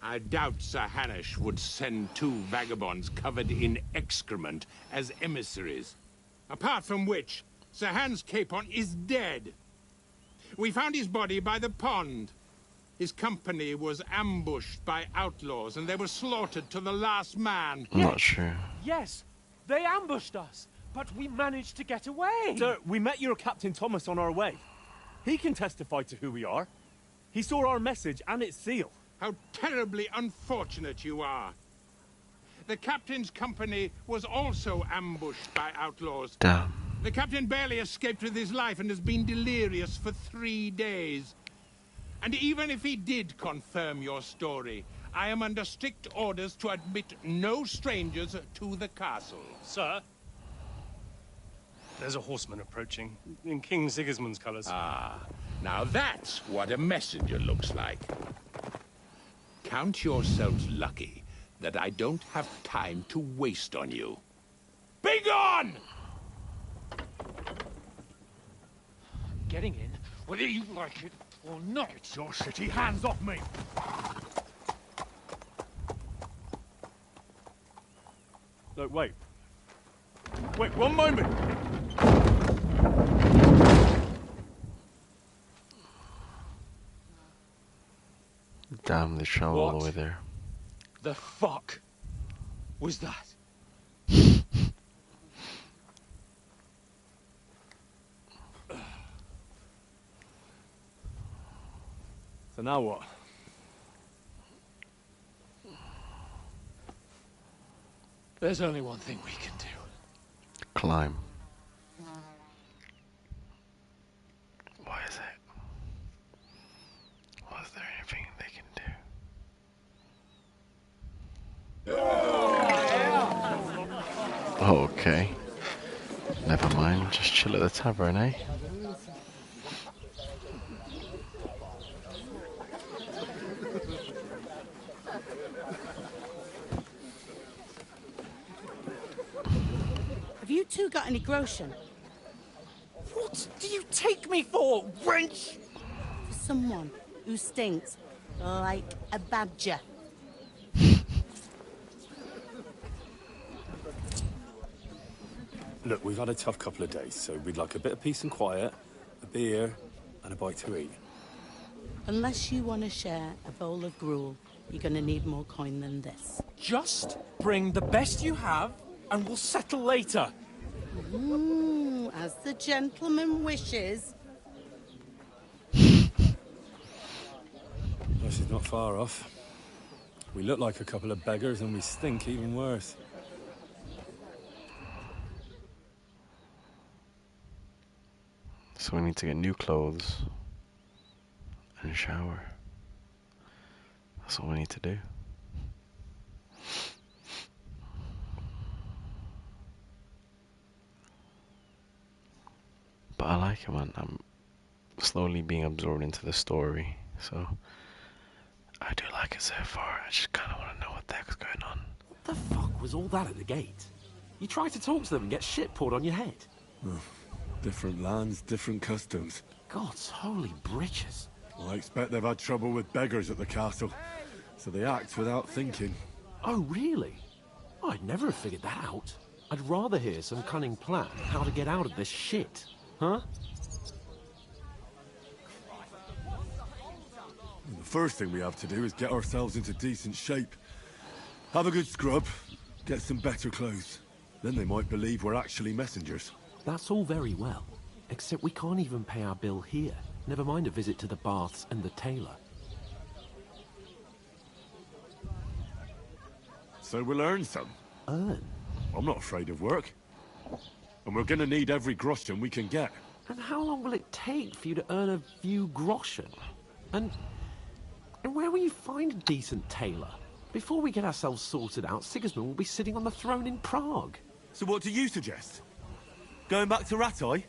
I doubt Sir Hanush would send two vagabonds covered in excrement as emissaries. Apart from which, Sir Hans Capon is dead. We found his body by the pond. His company was ambushed by outlaws, and they were slaughtered to the last man. I'm not sure. Yes, they ambushed us, but we managed to get away. Sir, we met your Captain Thomas on our way. He can testify to who we are. He saw our message and its seal. How terribly unfortunate you are. The captain's company was also ambushed by outlaws. Damn. The captain barely escaped with his life and has been delirious for 3 days. And even if he did confirm your story, I am under strict orders to admit no strangers to the castle. Sir, there's a horseman approaching, in King Sigismund's colours. Ah, now that's what a messenger looks like. Count yourselves lucky that I don't have time to waste on you. Be gone! Getting in, whether you like it or not. Get your shitty hands off me! No, wait. Wait, one moment! Damn, they travel all the way there. The fuck was that? So now what? There's only one thing we can do. Climb. What is it? Was there anything they can do? Okay. Never mind, just chill at the tavern, eh? Have you two got any groschen? What do you take me for, wench? For someone who stinks like a badger. Look, we've had a tough couple of days, so we'd like a bit of peace and quiet, a beer, and a bite to eat. Unless you want to share a bowl of gruel, you're going to need more coin than this. Just bring the best you have, and we'll settle later. As the gentleman wishes. This is not far off. We look like a couple of beggars, and we stink even worse. So we need to get new clothes and shower. That's all we need to do. But I like it, man. I'm slowly being absorbed into the story, so I do like it so far. I just kind of want to know what the heck's going on. What the fuck was all that at the gate? You try to talk to them and get shit poured on your head. Different lands, different customs. God's holy britches. I expect they've had trouble with beggars at the castle, so they act without thinking. Oh, really? I'd never have figured that out. I'd rather hear some cunning plan how to get out of this shit. Huh? The first thing we have to do is get ourselves into decent shape. Have a good scrub, get some better clothes. Then they might believe we're actually messengers. That's all very well, except we can't even pay our bill here. Never mind a visit to the baths and the tailor. So we'll earn some. Earn? I'm not afraid of work. And we're gonna need every groschen we can get. And how long will it take for you to earn a few groschen? And where will you find a decent tailor? Before we get ourselves sorted out, Sigismund will be sitting on the throne in Prague. So what do you suggest? Going back to Ratai?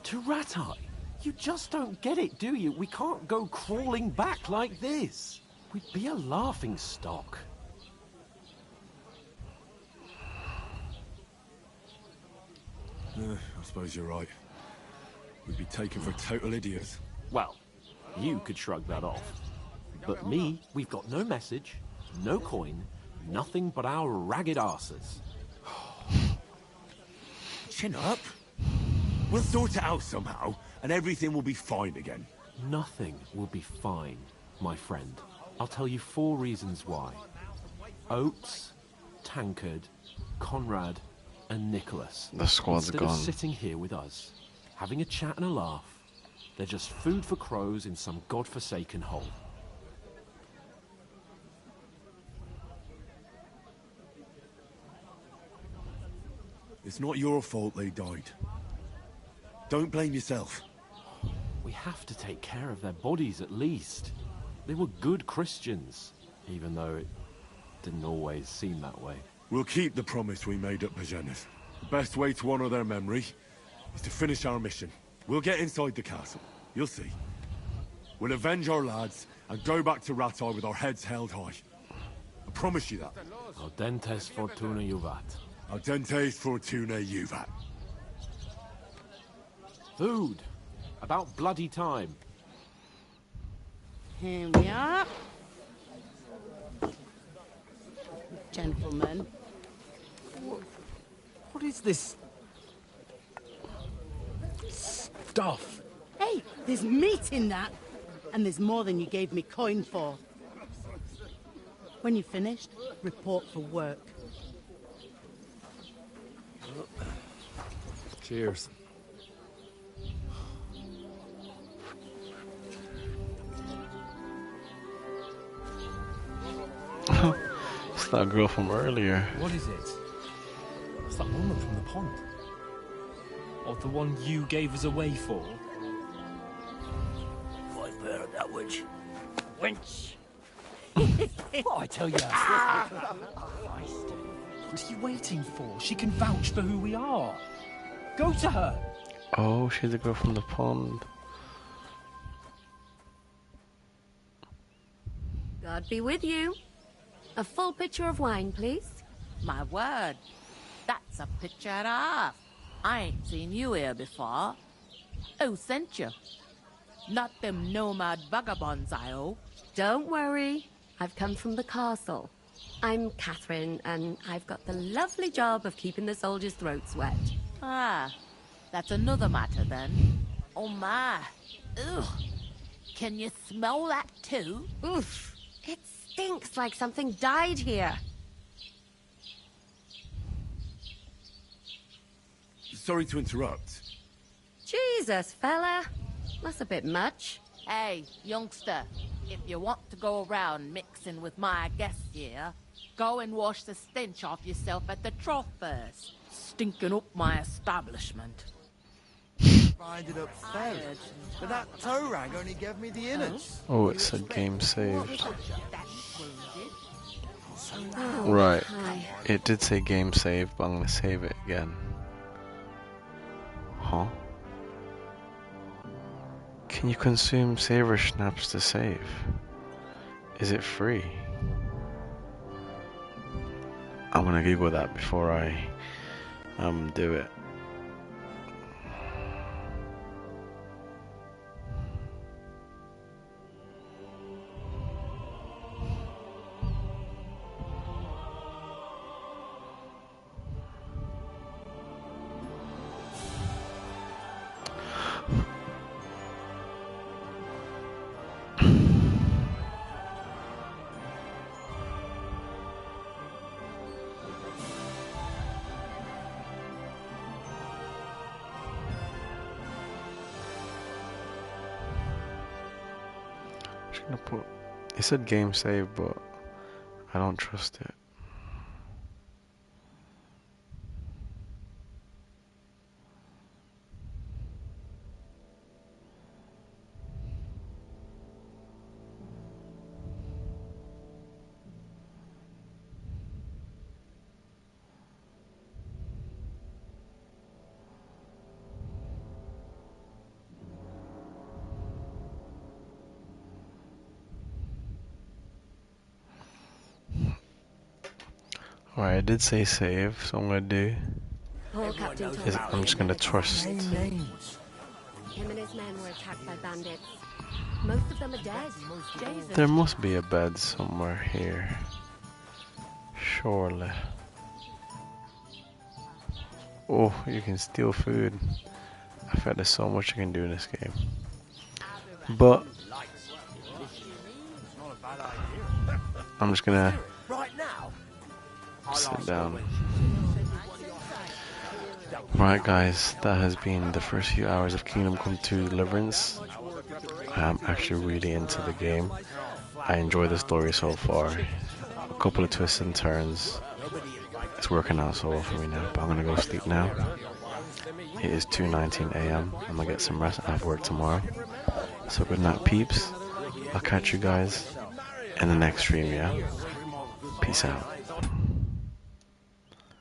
To Ratai? You just don't get it, do you? We can't go crawling back like this. We'd be a laughing stock. I suppose you're right. We'd be taken for total idiots. Well, you could shrug that off. But me, we've got no message, no coin, nothing but our ragged arses. Chin up. We'll sort it out somehow, and everything will be fine again. Nothing will be fine, my friend. I'll tell you 4 reasons why. Oates, Tankard, Conrad, and Nicholas. The squad's Instead gone. of sitting here with us, having a chat and a laugh, they're just food for crows in some godforsaken hole. It's not your fault they died. Don't blame yourself. We have to take care of their bodies at least. They were good Christians, even though it didn't always seem that way. We'll keep the promise we made at Bajenis. The best way to honor their memory is to finish our mission. We'll get inside the castle. You'll see. We'll avenge our lads and go back to Ratai with our heads held high. I promise you that. Audentes fortuna juvat. Audentes fortuna juvat. Food. About bloody time. Here we are. Gentlemen. What is this stuff? Hey, there's meat in that. And there's more than you gave me coin for. When you're finished, report for work. Cheers. that girl from earlier. What is it? It's that woman from the pond. Or the one you gave us away for? I've heard that witch. Wench! What I tell you? What are you waiting for? She can vouch for who we are. Go to her. Oh, she's the girl from the pond. God be with you. A full pitcher of wine, please. My word. That's a picture and a half. I ain't seen you here before. Who sent you? Not them nomad vagabonds, I hope. Don't worry. I've come from the castle. I'm Catherine, and I've got the lovely job of keeping the soldiers' throats wet. Ah, that's another matter then. Oh my. Ugh. Can you smell that too? Oof. It stinks like something died here. Sorry to interrupt. Jesus, fella. That's a bit much. Hey, youngster. If you want to go around mixing with my guests here, go and wash the stench off yourself at the trough first. Stinking up my establishment. I ended up failed, but that toe rag only gave me the innards. Oh, it said game saved. Oh, Right. hi. It did say game saved, but I'm gonna save it again. Huh? Can you consume saver snaps to save? Is it free? I'm gonna Google that before I do it. Just gonna put. It said game save, but I don't trust it. Alright, I did say save, so what I'm gonna do Poor Captain is I'm just gonna trust. Him and his men were attacked by bandits. Most of them are dead. Jesus. There must be a bed somewhere here. Surely. Oh, you can steal food. I feel there's so much you can do in this game. But I'm just gonna sit down. Right guys, that has been the first few hours of Kingdom Come 2 Deliverance. I am actually really into the game. I enjoy the story so far. A couple of twists and turns. It's working out so well for me now, but I'm gonna go sleep now. It is 2:19 AM. I'm gonna get some rest. I have work tomorrow. So good night peeps. I'll catch you guys in the next stream, yeah? Peace out.